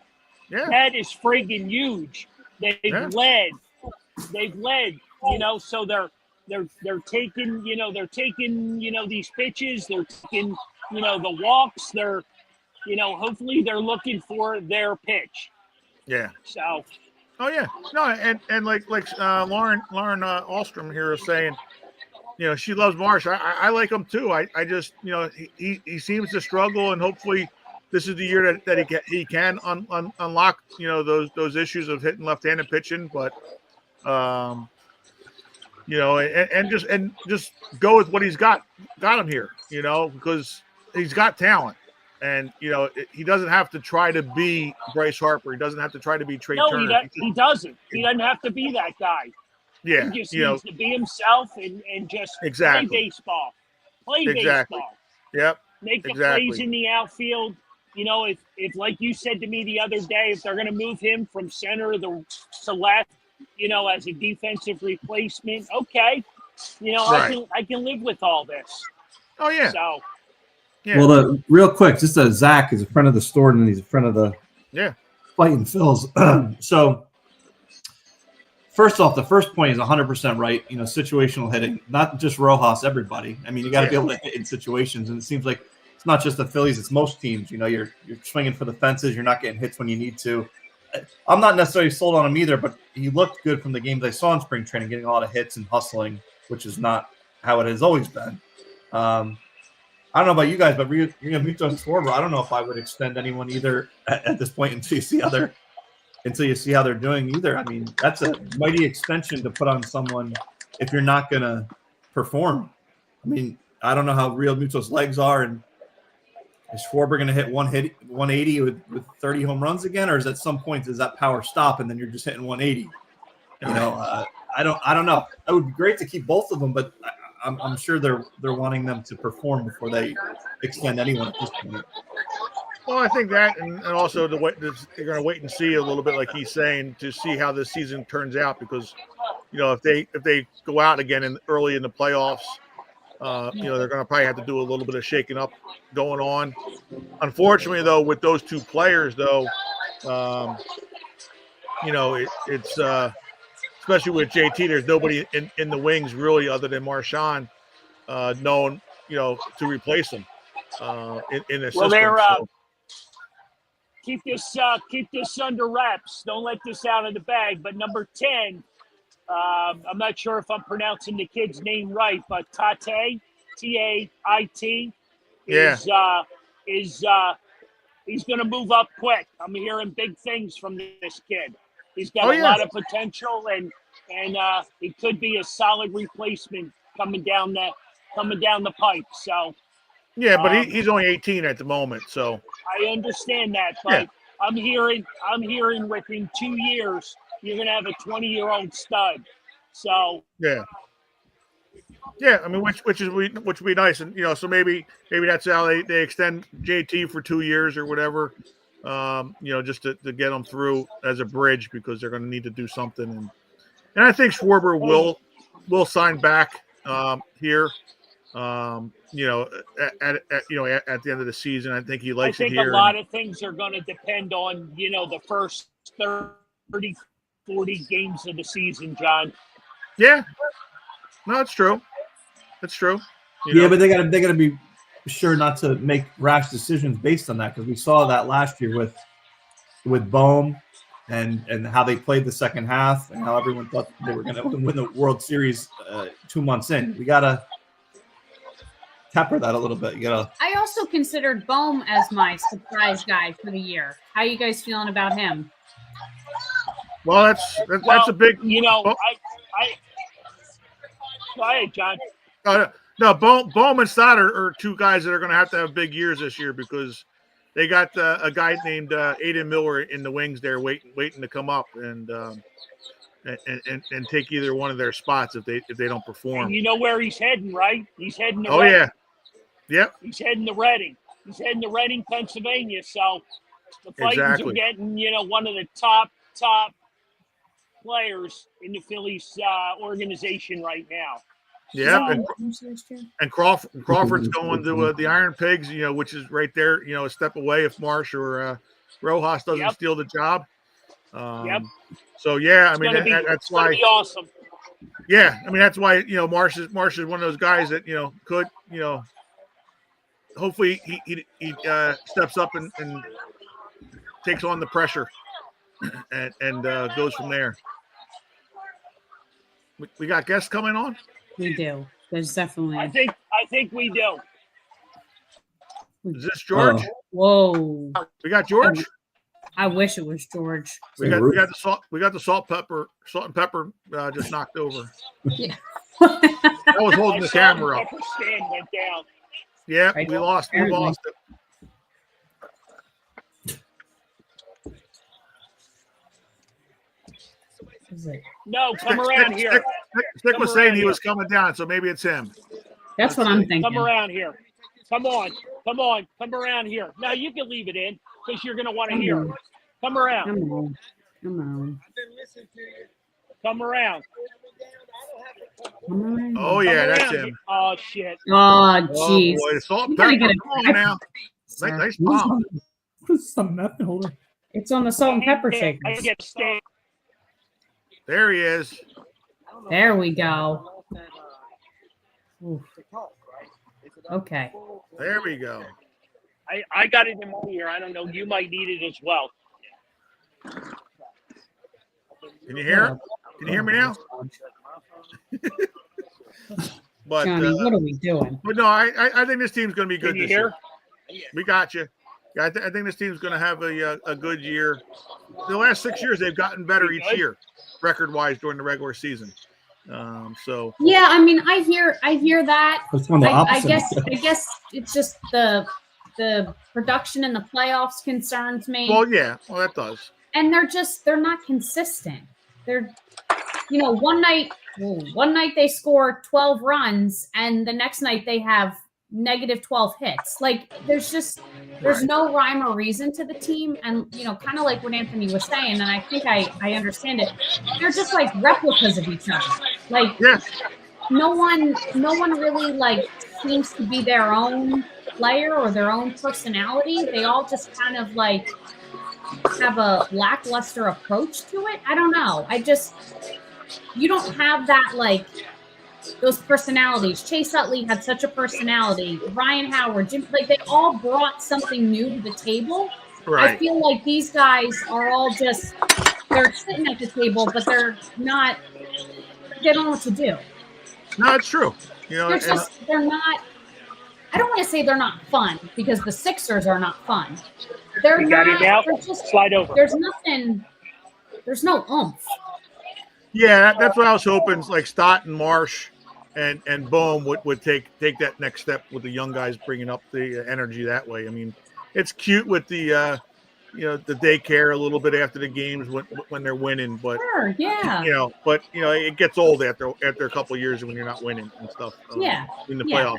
Yeah. That is friggin' huge. They've led, so they're taking, these pitches, they're taking, the walks, they're, hopefully they're looking for their pitch. Yeah. So. Oh yeah. No, and like Lauren Alstrom here is saying, she loves Marsh. I like him too. I just, he seems to struggle, and hopefully this is the year that he can unlock, those issues of hitting left-handed pitching, but and just go with what he's got him here, because he's got talent, and he doesn't have to try to be Bryce Harper. He doesn't have to try to be Trey Turner. No, he doesn't. He doesn't have to be that guy. Yeah, he just needs to be himself and just play baseball. Baseball. Yep. Make the plays in the outfield. If like you said to me the other day, if they're going to move him from center to left, as a defensive replacement, okay. Right. I can live with all this. Oh yeah. So. Yeah. Well, real quick, just Zach is a friend of the store and he's a friend of the Fighting Phils. So. First off, the first point is 100% right. Situational hitting, not just Rojas, everybody. I mean, you got to be able to hit in situations, and it seems like it's not just the Phillies; it's most teams. You're swinging for the fences. You're not getting hits when you need to. I'm not necessarily sold on him either, but he looked good from the games I saw in spring training, getting a lot of hits and hustling, which is not how it has always been. I don't know about you guys, but Mito and Schwarber, I don't know if I would extend anyone either at this point until you see how they're doing either. I mean, that's a mighty extension to put on someone if you're not going to perform. I mean, I don't know how real Muto's legs are, and Is Schwarber going to hit 180 with 30 home runs again, or is at some point does that power stop and then you're just hitting 180? I don't know. It would be great to keep both of them, but I'm sure they're wanting them to perform before they extend anyone at this point. Well, I think that, and also they're going to wait and see a little bit, like he's saying, to see how this season turns out. Because, if they go out again early in the playoffs, they're going to probably have to do a little bit of shaking up going on. Unfortunately, though, with those two players, though, it's especially with JT, there's nobody in the wings really other than Marshawn known, to replace him in the system. Well, keep this under wraps. Don't let this out of the bag. But number 10, I'm not sure if I'm pronouncing the kid's name right, but Tate, Tait, he's going to move up quick. I'm hearing big things from this kid. He's got a lot of potential, and it could be a solid replacement coming down the pipe. So. Yeah, but he's only 18 at the moment, so I understand that. But I'm hearing within 2 years you're gonna have a 20-year-old stud. So yeah. I mean, which would be nice, and so maybe that's how they extend JT for 2 years or whatever, just to get them through as a bridge, because they're going to need to do something, and I think Schwarber will sign back here. At the end of the season, I think he likes it here. I think a lot of things are going to depend on, the first 30, 40 games of the season, John. Yeah. No, it's true. It's true. But they got to be sure not to make rash decisions based on that, because we saw that last year with Bohm and how they played the second half and how everyone thought they were going to win the World Series 2 months in. We got to temper that a little bit. I also considered Bohm as my surprise guy for the year. How are you guys feeling about him? Well, that's a big. Go ahead, John. No, Bohm and Stott are two guys that are going to have big years this year, because they got a guy named Aiden Miller in the wings there, waiting to come up and take either one of their spots if they don't perform. And you know where he's heading, right? He's heading to Reading. Yeah. Yep. He's heading to Reading. He's heading to Reading, Pennsylvania. So the Titans are getting, one of the top players in the Phillies organization right now. Yeah, and Crawford's going to the Iron Pigs, which is right there, a step away if Marsh or Rojas doesn't steal the job. So I mean that's why. Be awesome. Yeah, I mean that's why Marsh is one of those guys that could hopefully he steps up and takes on the pressure and goes from there. We got guests coming on. We do. There's definitely. I think we do. Is this George? Whoa. We got George. I wish it was George. We got the salt. We got the salt and pepper just knocked over. Yeah. I was holding the camera up. Stand went down. Yeah, we lost it. No, come around here. Stick was saying he was coming down, so maybe it's him. That's what I'm thinking. Come around here. Come on. Come around here. Now you can leave it in because you're going to want to hear it. Come around. Come on. Come around. Oh, yeah, that's him. Oh, shit. Oh, jeez. Oh, boy. Salt and pepper. Come on now. Nice bomb. It's on the salt and pepper shaker. There he is. There we go. Oof. Okay. There we go. I got it in my ear. I don't know. You might need it as well. Can you hear it? Can you hear me now? But Johnny, what are we doing? But no, I think this team's going to be good this year. We got you. Yeah, I think this team's going to have a good year. The last 6 years, they've gotten better each year, record-wise during the regular season. So yeah, I mean, I hear that. That's one of the I guess it's just the the production in the playoffs concerns me. Well, yeah, well that does. And they're not consistent. They're, one night they score 12 runs and the next night they have negative 12 hits. Like there's no rhyme or reason to the team. And, kind of like what Anthony was saying, and I think I understand it. They're just like replicas of each other. Like no one really like seems to be their own player or their own personality. They all just kind of like have a lackluster approach to it. I don't know. You don't have that, like, those personalities. Chase Utley had such a personality. Ryan Howard, Jim, like they all brought something new to the table. Right. I feel like these guys are all just, they're sitting at the table, but they're not, they don't know what to do. No, it's true. They're not, I don't want to say they're not fun because the Sixers are not fun. They're not, they're just, slide over. There's nothing, there's no oomph. Yeah, that's what I was hoping. Like Stott and Marsh and Bohm would take that next step with the young guys, bringing up the energy that way. I mean, it's cute with the the daycare a little bit after the games when they're winning, but sure, yeah, it gets old after a couple of years when you're not winning and stuff. In the playoffs.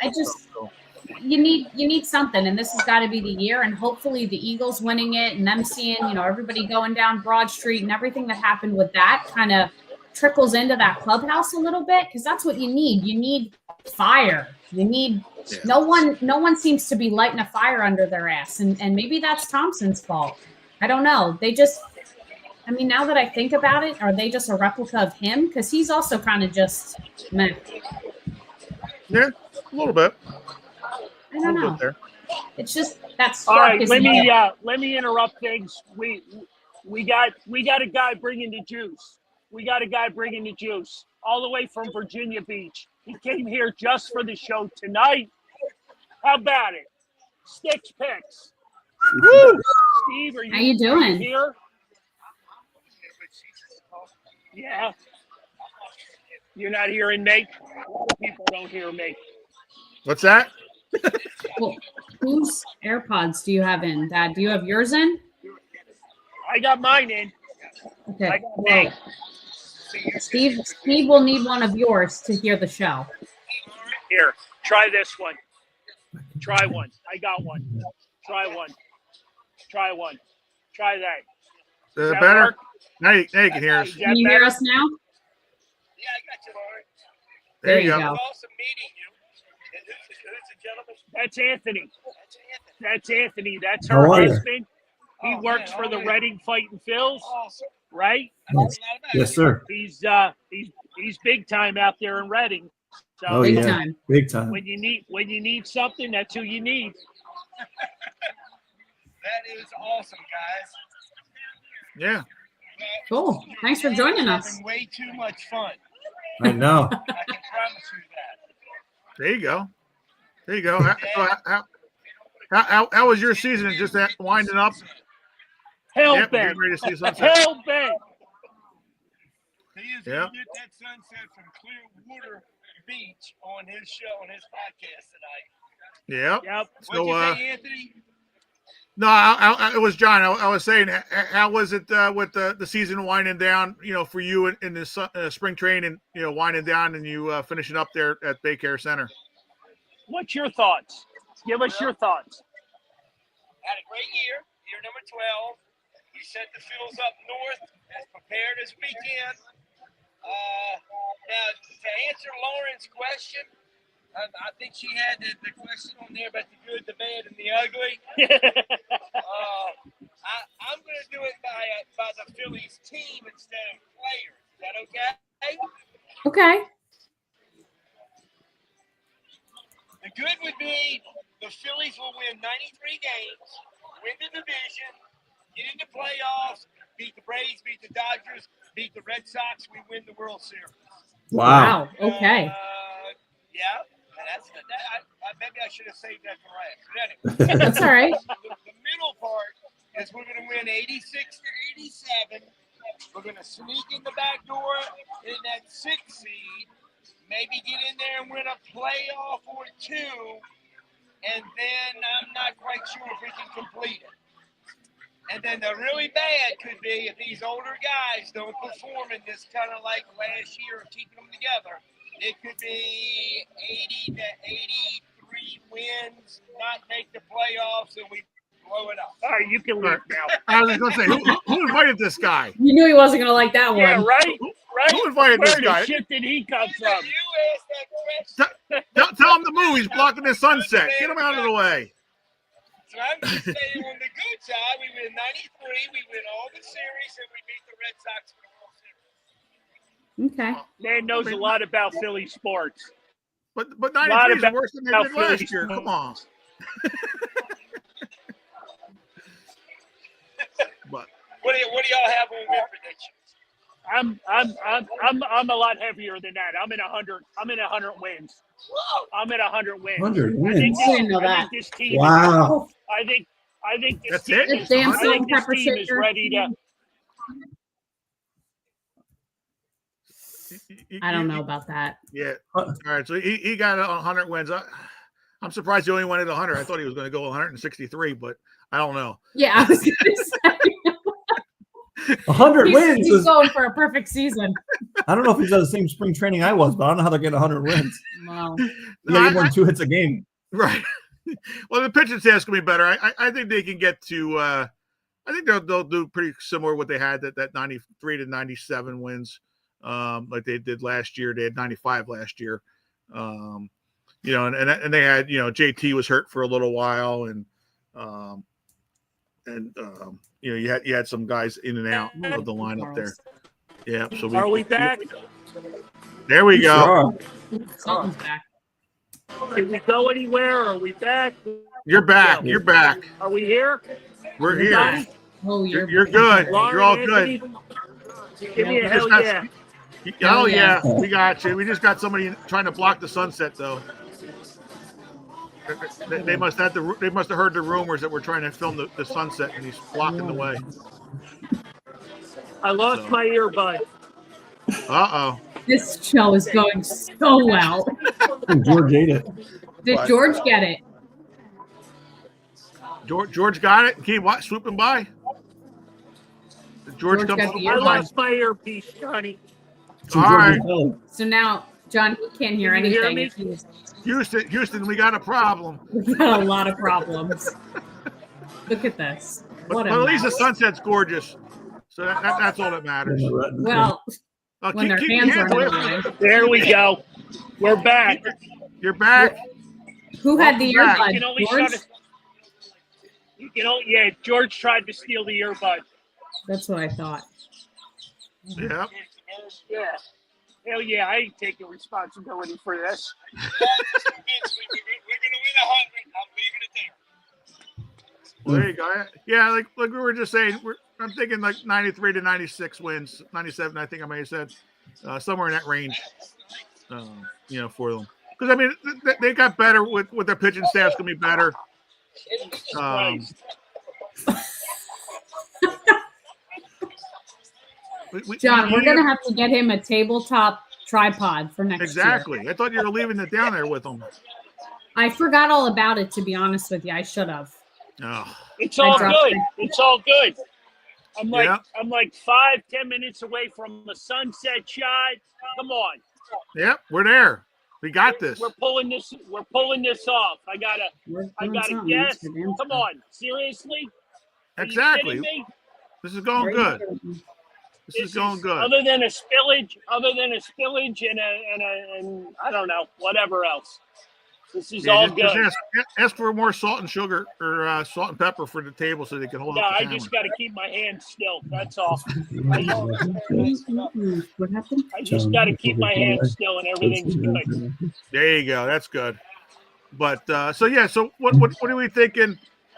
You need something, and this has got to be the year. And hopefully, the Eagles winning it, and them seeing everybody going down Broad Street, and everything that happened with that kind of trickles into that clubhouse a little bit, because that's what you need. You need fire. You need no one seems to be lighting a fire under their ass, and maybe that's Thompson's fault. I don't know. They just, I mean, now that I think about it, are they just a replica of him? Because he's also kind of just meh. Yeah, a little bit. I don't know. It's just that's all right. Let me interrupt things. We got a guy bringing the juice. We got a guy bringing the juice all the way from Virginia Beach. He came here just for the show tonight. How about it? Sticks Picks. Woo! Steve, how you doing? Here? Yeah. You're not hearing me? People don't hear me. What's that? Well, whose AirPods do you have in, Dad? Do you have yours in? I got mine in. Okay. Well, Steve will need one of yours to hear the show. Here, try this one. Try one. I got one. Try one. Try one. Try that. Is that better? Work? Now you can hear us. Can you hear us now? Yeah, I got you, Lauren. There you go. Awesome meeting you. Who's the gentleman? That's Anthony. That's Anthony. That's her husband. He works for the Reading Fighting Phils, right? Yes, sir. He's big time out there in Reading. So big time. Big time. When you need something, that's who you need. That is awesome, guys. Yeah. Cool. Thanks for joining us. Having way too much fun. I know. I can promise you that. There you go. There you go. How was your season? Just that winding up? Hell bent. Ready to see sunset. Hell bent. He is going to get that sunset from Clearwater Beach on his show, on his podcast tonight. Yep. So, what'd you say, Anthony? No, it was John. I was saying, how was it with the season winding down? For you in this spring training, winding down, and you finishing up there at Baycare Center. What's your thoughts? Give us your thoughts. Had a great year number 12. We sent the Phils up north as prepared as we can. Now, to answer Lauren's question, I think she had the question on there about the good, the bad, and the ugly. I'm going to do it by the Phillies team instead of players. Is that okay? Okay. The good would be the Phillies will win 93 games, win the division, get into playoffs, beat the Braves, beat the Dodgers, beat the Red Sox. We win the World Series. Wow. Okay. Yeah. Maybe I should have saved that for last. But anyway. That's all right. The middle part is we're going to win 86 to 87. We're going to sneak in the back door in that 6th seed. Maybe get in there and win a playoff or two. And then I'm not quite sure if we can complete it. And then the really bad could be if these older guys don't perform in this kind of like last year of keeping them together. It could be 80 to 83 wins, not make the playoffs, and we blow it up. All right, you can leave now. I was going to say, who invited this guy? You knew he wasn't going to like that Yeah, one. right? Right? Who invited Where this the guy? shit did he come You from? asked that question. Tell him to move. He's blocking the sunset. Get him out of the way. So I'm just saying, on the good side, we win 93, we win all the series, and we beat the Red Sox for the World Series. Okay. Man knows a lot about Philly sports. But 93 is worse than they did Philly last year. Come on. But What do y'all have on win predictions? I'm a lot heavier than that. I'm in 100 wins. I'm at 100 wins. 100 I think wins. I didn't know I that. think this team Wow. I think this That's team it? is, Damn I think salt and this pepper team is shaker. ready to I don't know about that. Yeah. All right. So he got 100 wins. I'm surprised he only went at 100. I thought he was going to go 163, but I don't know. Yeah, I was going to say. 100 wins. He's Is, going for a perfect season. I don't know if he's at the same spring training I was, but I don't know how they're getting 100 wins. Wow. You got more than 2 hits a game. Right. Well, the pitching staff's going to be better. I think they can get to I think they'll do pretty similar what they had that 93 to 97 wins, like they did last year. They had 95 last year. And they had, JT was hurt for a little while, and you had some guys in and out of the lineup there. Yeah. So Are we back? There we go. Sure. Something's back. Did we go anywhere? Are we back? You're back. You're back. Are we here? We're here. Oh, You're good. Lauren, You're all Anthony? good. Give me a hell Just yeah. Oh yeah, we got you. We just got somebody trying to block the sunset though. They must have heard the rumors that we're trying to film the sunset, and he's blocking the way. I lost my earbud. Uh-oh. This show is going so well. George ate it. Did George get it? George got it. Keep swooping by. Did George come got the swooping I earbud. by? lost my earpiece, Johnny. So All George right. fell. So now, John, he can't hear Can you hear anything. me? If Houston, we got a problem. We've got a lot of problems. Look at this. What But a at least the mess. sunset's gorgeous. So that's all that matters. Well, when their Keep hands your are hands in away the from way. There we go. We're back. You're back. Who had the Welcome back. earbud? You can only George? shut it. Yeah, George tried to steal the earbud. That's what I thought. Yep. Yeah. Hell yeah, I ain't taking responsibility for this. We're going to win 100. I'm leaving it there. Well, there you go. Yeah, like we were just saying, I'm thinking like 93 to 96 wins, 97. I think I may have said somewhere in that range. For them, because I mean they got better with their pitching staff's gonna be better. Christ. John, we're going to have to get him a tabletop tripod for next year. Exactly. I thought you were leaving it down there with them. I forgot all about it, to be honest with you. I should have. Oh, It's all dropped good. it. It's all good. I'm like Yeah. I'm like 5-10 minutes away from a sunset shot. Come on. yep, we're there. We got this. We're pulling this off. I gotta We're doing something. guess. That's for damn Come sure. on. Seriously? Are you Exactly. kidding me? This is going good. This is going good. Other than a spillage and I don't know, whatever else. This is all Just good. ask for more salt and sugar or salt and pepper for the table so they can hold No, up the I camera. just got to keep my hands still. That's all. What happened? I just got to keep my hands still, and everything's good. There you go. That's good. But so what are we thinking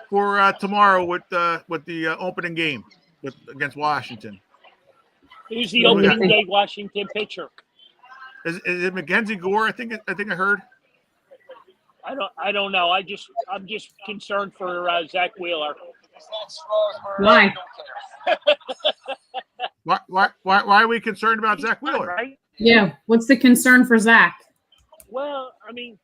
for tomorrow with the opening game against Washington? Who's the What do we opening got? day Washington pitcher? Is it Mackenzie Gore? I think I heard. I don't know. I'm just concerned for Zach Wheeler. Why? Why are we concerned about Zach Wheeler? Right? Yeah. What's the concern for Zach? Well, I mean,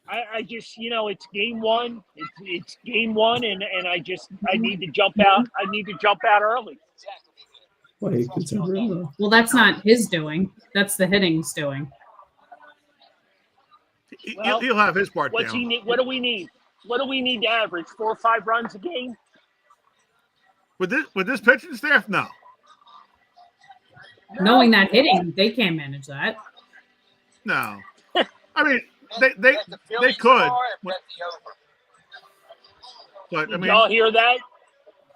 I just, it's game one. It's game one, and I need to jump out. I need to jump out early. Wait, consider Well, that's not his doing. That's the hitting's doing. Well, He'll have his part What's down. he need? What do we need? What do we need to average? 4 or 5 runs a game? With this pitching staff, no. Knowing that hitting, they can't manage that. No. I mean, they Bet the Phillies could. tomorrow and bet the over. But I Did mean, y'all hear that?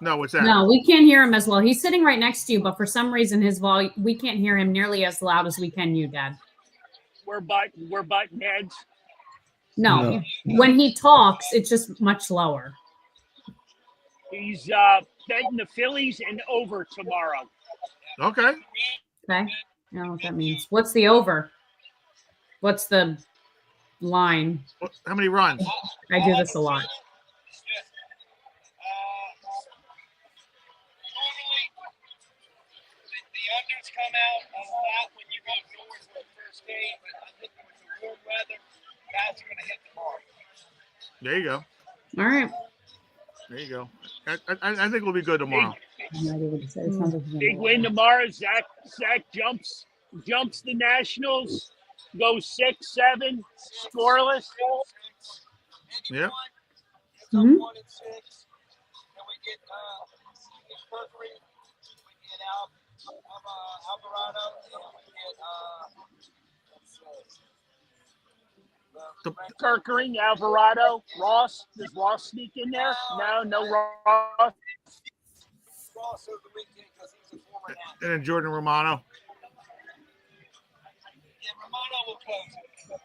no, what's that? No, we can't hear him as well. He's sitting right next to you, but for some reason his volume, we can't hear him nearly as loud as we can you, Dad. We're butting heads. No. When he talks, it's just much lower. He's betting the Phillies and over tomorrow. Okay. Okay. I don't know what that means. What's the over? What's the line? How many runs? I do this a lot. Normally, the unders come out a lot when you go north for the first game, but I think with the warm weather, guys are going to hit the mark. There you go. All right. There you go. I think we'll be good tomorrow. Big win tomorrow. Zach jumps the Nationals. Goes 6-7, scoreless. Yep. Mhm. 1 and 6. Then we get Mercury. We get Alvarado. And we get Kirkering, Alvarado, Ross. Does Ross sneak in there? No Ross. Ross over the weekend because he's a former Nat. And then Jordan Romano. Yeah, Romano will close it.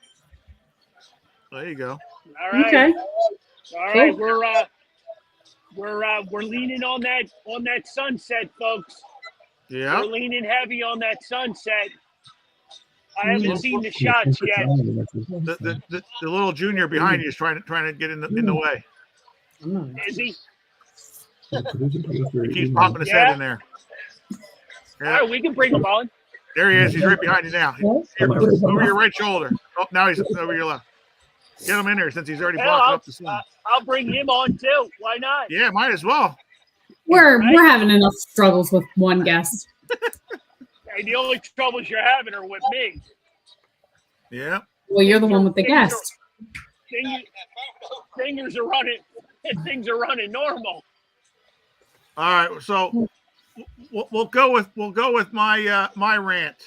There you go. All right. Okay. All right. We're leaning on that sunset, folks. Yeah. We're leaning heavy on that sunset. I haven't seen the shots yet. The little junior behind you is trying to get in the way. Is he? He keeps popping his head in there. All Yeah. right, we can bring him on. There he is. He's right behind you now. Over your right shoulder. Oh, now he's over your left. Get him in there since he's already Hell, blocking up the sun. I'll bring him on too. Why not? Yeah, might as well. We're having enough struggles with one guest. Hey, the only troubles you're having are with me. Yeah. Well, you're the one with the guest. Things are running. Things are running normal. All right. So we'll go with my rant.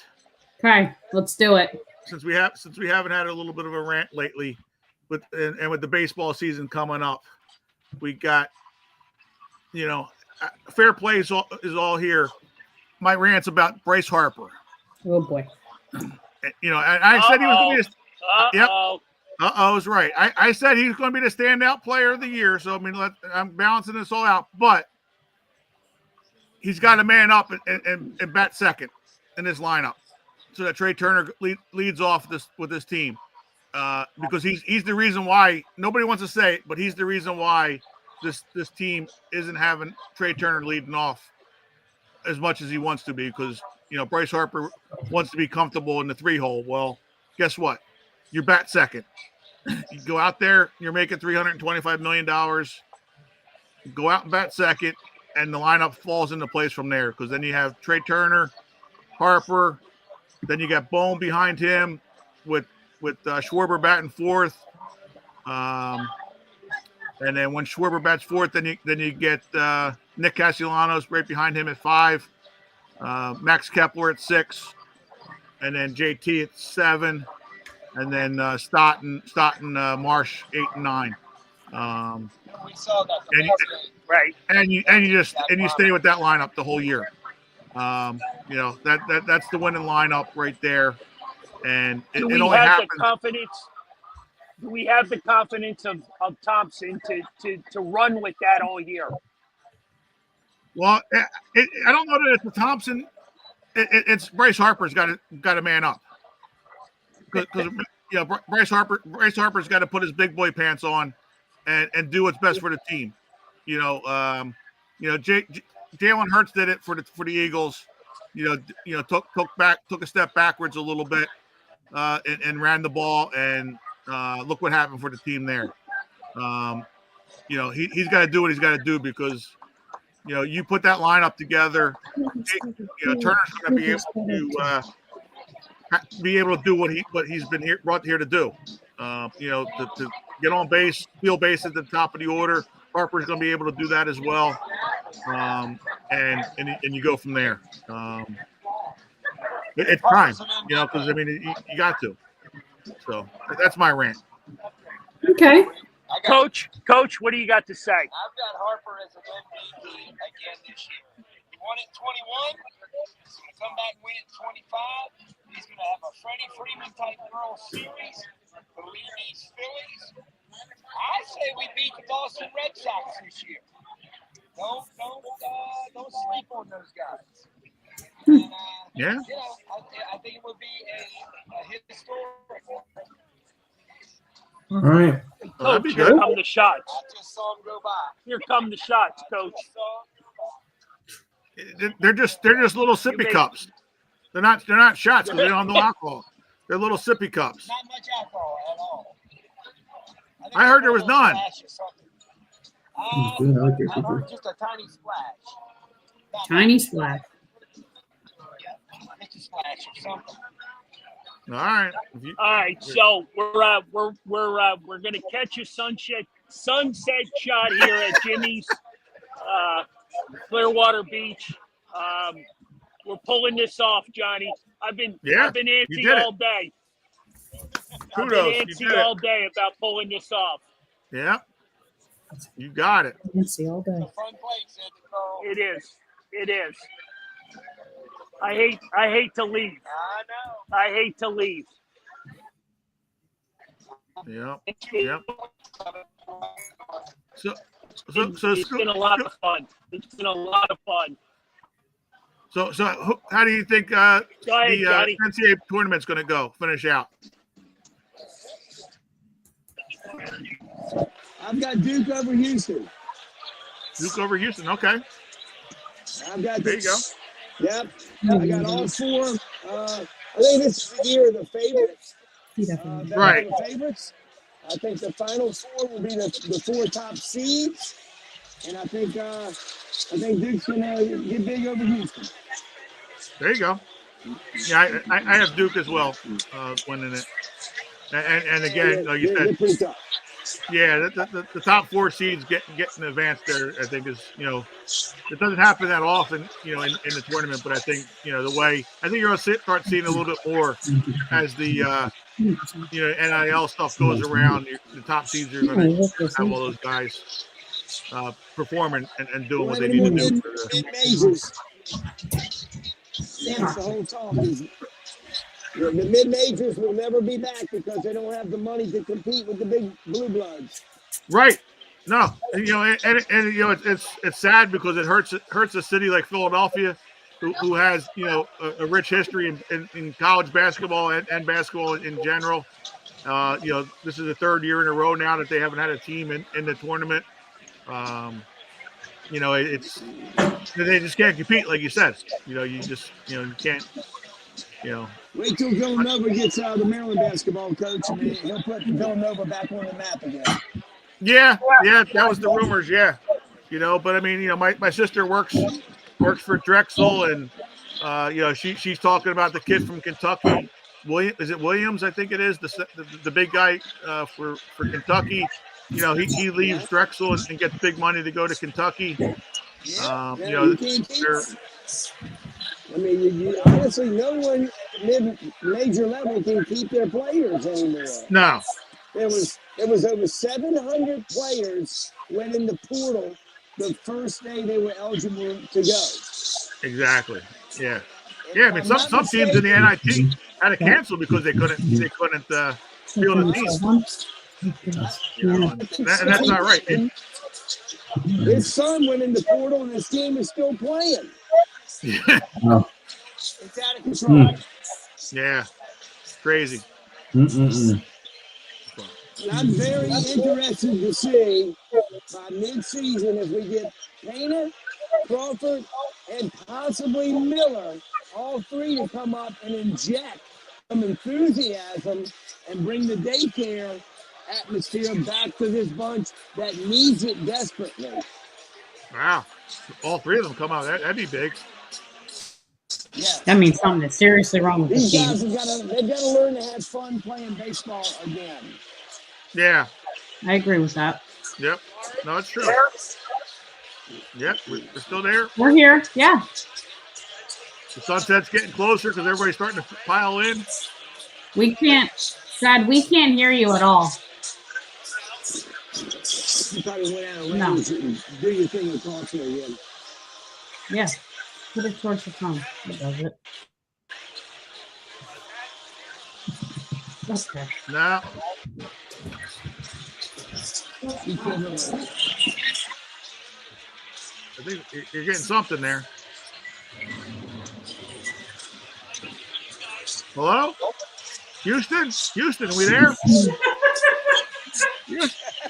Okay, let's do it. Since we haven't had a little bit of a rant lately, with the baseball season coming up, we got fair play is all here. My rant's about Bryce Harper. Oh boy. I said he was going to be. Yep. Uh-oh. Is right. I said he was going to be the standout player of the year. So I mean, I'm balancing this all out, but he's got to man up and bat second in this lineup, so that Trey Turner leads off with this team, because he's the reason why nobody wants to say it, but he's the reason why this team isn't having Trey Turner leading off as much as he wants to be, because Bryce Harper wants to be comfortable in the 3-hole. Well, guess what? You bat second. You go out there, you're making $325 million. Go out and bat second, and the lineup falls into place from there, because then you have Trey Turner, Harper, then you got Bone behind him with Schwarber batting fourth. And then when Schwarber bats fourth, then you get Nick Castellanos right behind him at 5, Max Kepler at 6, and then JT at 7, and then Stoughton, Marsh 8 and 9. We saw that. Right. And you stay with that lineup the whole year. That's the winning lineup right there, and it only happens. Do we have the confidence of Thompson to run with that all year? Well, I don't know that it's the Thompson. It's Bryce Harper's got to man up, because Bryce Harper's got to put his big boy pants on and do what's best for the team. Jalen Hurts did it for the Eagles. Took a step backwards a little bit, and ran the ball, and look what happened for the team there. You know, he's got to do what he's got to do because, you know, you put that lineup together. You know, Turner's going to be able to do what he's been brought here to do. You know, to get on base, steal base at the top of the order. Harper's going to be able to do that as well. And you go from there. It's time, you know, because I mean you got to. So that's my rant. Okay. Coach, what do you got to say? I've got Harper as an MVP again this year. He won it 21. He's going to come back and win it 25. He's going to have a Freddie Freeman type World Series. Believe these Phillies. I say we beat the Boston Red Sox this year. Don't sleep on those guys. And, Yeah. You know, I think it would be a historic one. All right. That'd be Coach, here good. come the shots. I just saw him go by. Here come the shots, Coach. They're just little sippy cups. They're not shots because they don't have no alcohol. They're little sippy cups. Not much alcohol at all. I heard there was none. Good, I like your I super. heard just a tiny splash. Tiny splash. Yeah, just a splash or something. All right. All right, so we're gonna catch a sunset shot here at Jimmy's Clearwater Beach. We're pulling this off, Johnny. I've been antsy all day. Kudos. I've You been did antsy all it. day about pulling this off. Yeah. You got it. Let's see all day. The front plate said to Carl. It is. It is. I hate to leave. I know. I hate to leave. Yep. Yep. So It's been a lot of fun. It's been a lot of fun. So how do you think Go ahead, the Johnny. NCAA tournament's going to go? Finish out. I've got Duke over Houston. Duke over Houston. Okay. I've got There you go. Yep. I got all four. I think this is the year of the favorites. Right. The favorites. I think the final four will be the four top seeds, and I think Duke's gonna get big over Houston. There you go. Yeah, I have Duke as well, winning it. And again, like you They're said, pretty tough. yeah, the top four seeds getting advanced there, I think is, you know, it doesn't happen that often, you know, in the tournament. But I think, you know, the way I think you're going to start seeing a little bit more as the you know, NIL stuff goes around. The top seeds are going to have all those guys performing and doing what they need to do. Mid-majors. That's the whole talk. The mid-majors will never be back because they don't have the money to compete with the big blue bloods. Right. No, you know, and you know, it's sad because it hurts a city like Philadelphia, who has, you know, a rich history in college basketball and basketball in general. You know, this is the third year in a row now that they haven't had a team in the tournament. You know, they just can't compete, like you said. You know, you can't. You know. Wait till Villanova gets the Maryland basketball coach, and he'll put Villanova back on the map again. Yeah, that was the rumors. Yeah, you know, but I mean, you know, my sister works for Drexel, and you know, she's talking about the kid from Kentucky. Is it Williams? I think it is the big guy for Kentucky. You know, he leaves Drexel and gets big money to go to Kentucky. You know, I mean, you honestly, no one mid-major level can keep their players anymore. No. There was over 700 players went in the portal the first day they were eligible to go. Exactly. Yeah. Yeah. I mean, some teams in the NIT had to cancel because they couldn't field a team. You know, and that's not right. His son went in the portal, and his team is still playing. Yeah. It's out of control. Yeah. Crazy. And I'm very interested to see by mid-season if we get Painter, Crawford, and possibly Miller, all three to come up and inject some enthusiasm and bring the daycare atmosphere back to this bunch that needs it desperately. Wow. All three of them come out. That'd be big. Yeah. That means something is seriously wrong with the These team. guys they've got to learn to have fun playing baseball again. Yeah. I agree with that. Yep. No, it's true. Yep. We're still there. We're here. Yeah. The sunset's getting closer because everybody's starting to pile in. We can't, Dad, we can't hear you at all. You probably went out of No. range and do your thing and talk to me again. Yeah. Put it towards the phone. That does it. Okay. No. I think you're getting something there. Hello? Houston? Houston, we there?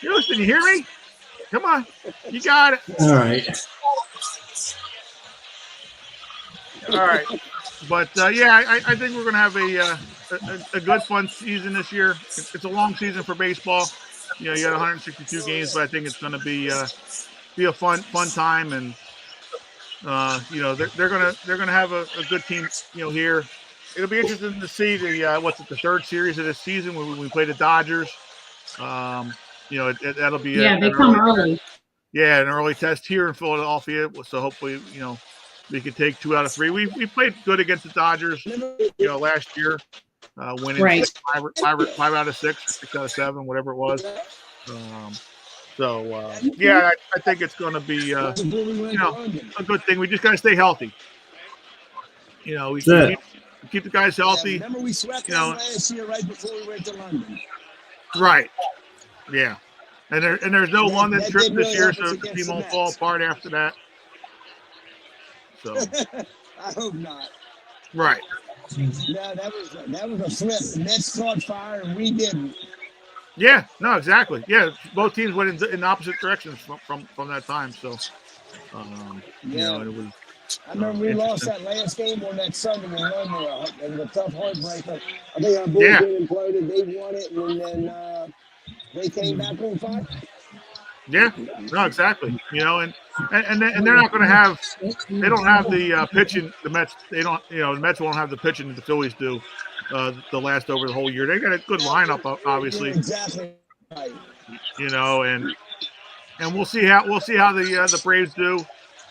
Houston, you hear me? Come on. You got it. All right. All right. But, yeah, I think we're going to have a good, fun season this year. It's a long season for baseball. You know, you got 162 games, but I think it's going to be a fun time. And, you know, they're gonna have a good team, you know, here. It'll be interesting to see the third series of this season when we play the Dodgers. You know, that'll be they come early. Yeah, an early test here in Philadelphia. So hopefully, you know, we can take 2 out of 3. We played good against the Dodgers, you know, last year, winning Right. 5 out of 6, 6 out of 7, whatever it was. Yeah, I think it's going to be, you know, a good thing. We just got to stay healthy. You know, we keep the guys healthy. Yeah, remember we swept them last year right before we went to London. Right. Yeah. And there's no London that trip did this really year, help so us the against team the won't Mets. fall apart after that. So. I hope not. Right. No, that was a flip. The Mets caught fire and we didn't. Yeah. No. Exactly. Yeah. Both teams went in opposite directions from that time. So. You know, it was. I remember we lost that last game on that Sunday in London. It was a tough heartbreaker. I think our bullpen imploded. They won it, and then they came back on fire. Yeah, no, exactly. You know, and they're not going to have. They don't have the pitching. The Mets. They don't. You know, the Mets won't have the pitching that the Phillies do. The last over the whole year. They got a good lineup, obviously. You're exactly right. You know, and we'll see how the Braves do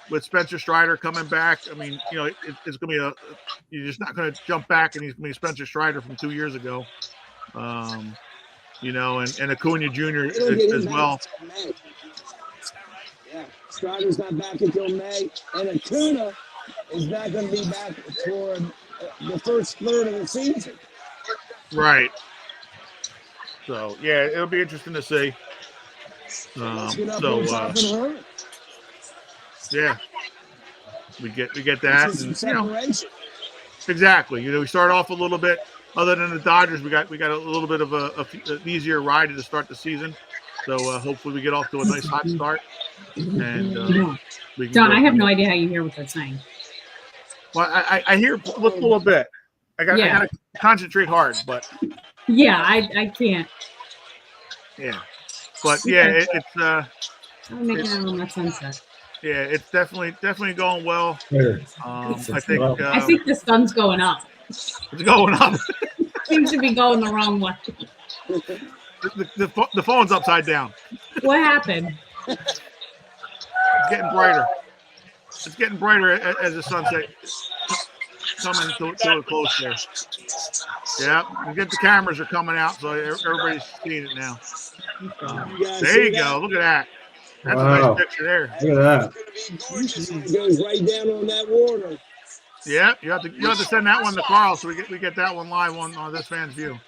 with Spencer Strider coming back. I mean, you know, it's going to be you're just not going to jump back and he's going to be Spencer Strider from 2 years ago. You know, and Acuna Jr. as well. Yeah, Strider's not back until May, and Acuna is not going to be back for the first third of the season. Right. So yeah, it'll be interesting to see. Yeah, we get that, and, you know, exactly. You know, we start off a little bit. Other than the Dodgers, we got a little bit of an easier ride to start the season. So hopefully we get off to a nice hot start. And we can John, I have no idea how you hear what they're saying. Well, I hear a little bit. I got to concentrate hard, but yeah, I can't. Yeah, but yeah, it's I'm making it on that sunset. Yeah, it's definitely going well. I think the sun's going up. It's going up. Seems to be going the wrong way. The phone's upside down. What happened? It's getting brighter. It's getting brighter as the sunset coming to a close there. Yeah, the cameras are coming out, so everybody's seeing it now. There you go. Look at that. That's a nice picture there. Look at that. It goes right down on that water. Yeah, you have to send that one to Carl so we get that one live on this fan's view.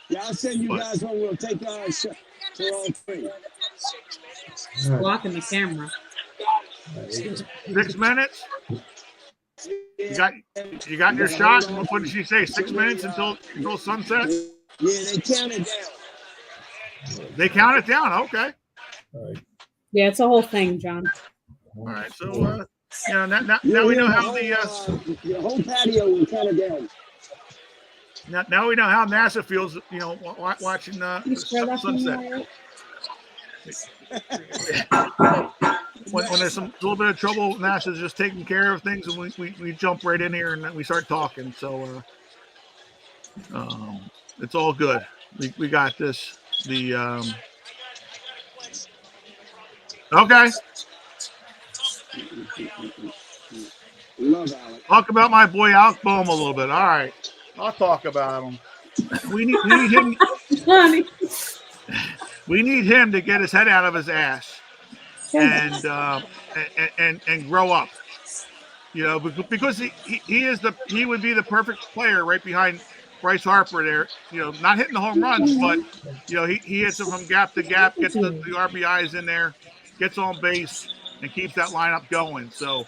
Yeah, I'll send you guys one. We'll take for all three. Blocking the camera. 6 minutes. You got your shot. What did she say? 6 minutes until sunset. Yeah, they count it down. They count it down. Okay. All right. Yeah, it's a whole thing, John. All right. So now we know how the whole patio will count it down. Now we know how NASA feels, watching sunset. When there's a little bit of trouble, NASA's just taking care of things, and we jump right in here and we start talking. So it's all good. We got this. Okay. Love Alec. Talk about my boy Alec Boehm a little bit. All right, I'll talk about him. We need him. We need him to get his head out of his ass and grow up. Because he would be the perfect player right behind Bryce Harper there. Not hitting the home runs, but he hits it from gap to gap, gets the RBIs in there, gets on base, and keeps that lineup going. So,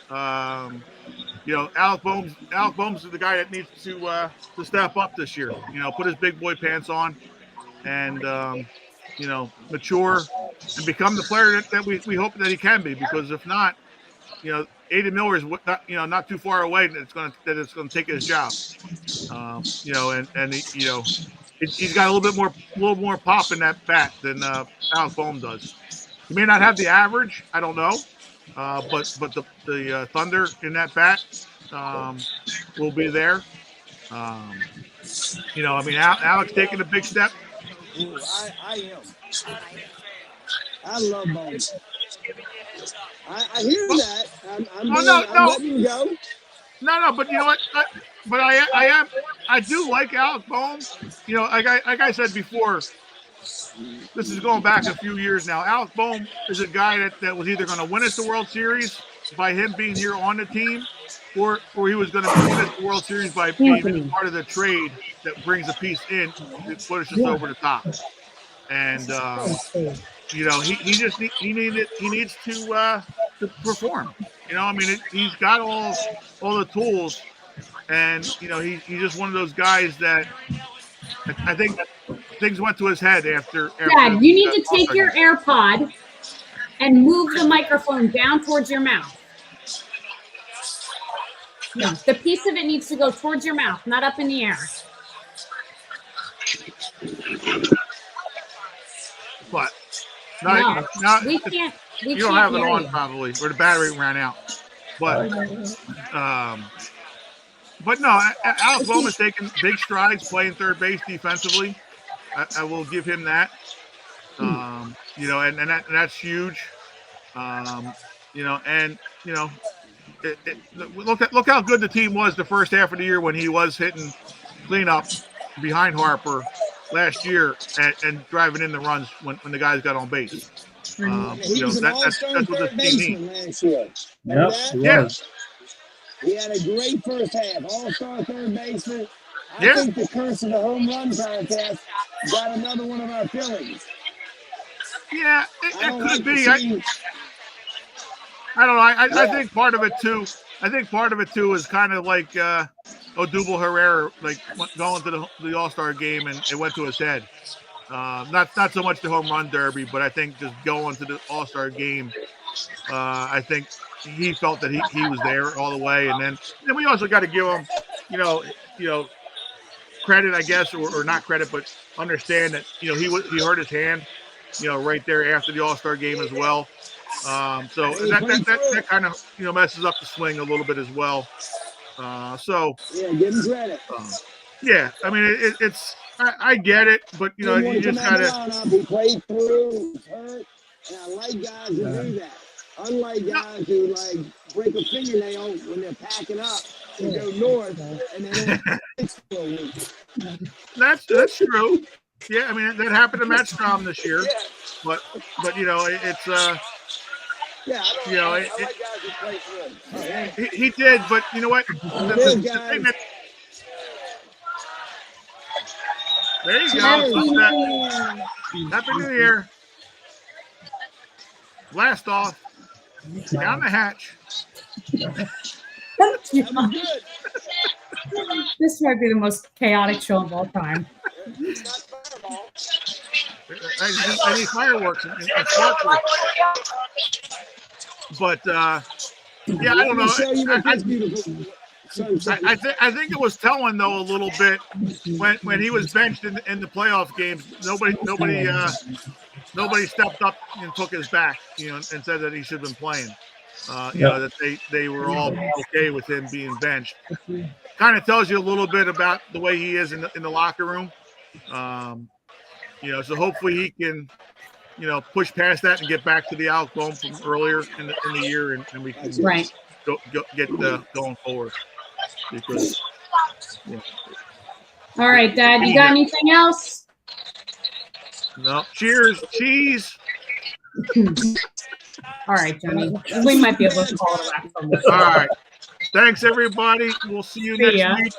Alec Boehm's the guy that needs to step up this year. Put his big boy pants on, and mature and become the player that we hope that he can be. Because if not, Aiden Miller is not too far away that it's gonna take his job. He's got a little more pop in that bat than Alec Boehm does. He may not have the average, I don't know, but the thunder in that bat will be there. Alex taking a big step. Ooh, I am. I love Boehm. I hear that. I'm letting you go. No, but you know what? I do like Alec Boehm. Like I said before, this is going back a few years now. Alec Boehm is a guy that was either going to win us the World Series by him being here on the team, or he was going to win us the World Series by being part of the trade that brings a piece in that pushes us over the top. And he needs to perform. He's got all the tools, and he's just one of those guys that I think things went to his head after. Dad, you need to take your AirPod and move the microphone down towards your mouth. No, the piece of it needs to go towards your mouth, not up in the air. But we can't. You don't have it on probably, or the battery ran out. But no, Alec Boehm is taking big strides playing third base defensively. I will give him that. And that's huge. Look how good the team was the first half of the year when he was hitting cleanup behind Harper last year and driving in the runs when the guys got on base. He was an all-star third baseman last year. Yes. He had a great first half. All-star third baseman. I think the curse of the home run contest got another one of our Phillies. Yeah, it could be. I don't know. I think part of it too. I think part of it too is kind of like Odubel Herrera, like going to the All-Star game and it went to his head. Not so much the home run derby, but I think just going to the All-Star game. I think he felt that he was there all the way, and then we also got to give him, credit, I guess, or not credit, but understand that he hurt his hand, right there after the All-Star game as well. So that kind of messes up the swing a little bit as well. Give him credit. It's I get it, but you just gotta. He played through, hurt, and I like guys who do that. Unlike guys who break a fingernail when they're packing up and go north, and then for a week. That's true. Yeah, that happened to Matt Strom this year, but it's I like guys who play through. He did, but you know what? The thing that, there you go. Happy New Year. Blast off. Down the hatch. This might be the most chaotic show of all time. I need fireworks and sparklers. But I don't know. I think it was telling though a little bit when he was benched in the playoff games. Nobody stepped up and took his back, and said that he should have been playing. That they were all okay with him being benched. Kind of tells you a little bit about the way he is in the locker room. So hopefully he can, push past that and get back to the outgoing from earlier in the year, and we can get going forward. Because, All right, Dad, you got anything else? No. Cheers. Cheese. All right, Johnny. We might be able to call it back from this. All right. Thanks, everybody. We'll see you next week.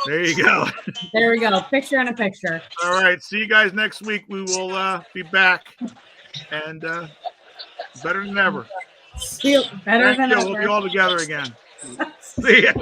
There you go. There we go. Picture in a picture. All right. See you guys next week. We will be back and better than ever. Better than ever. We'll be all together again. See ya.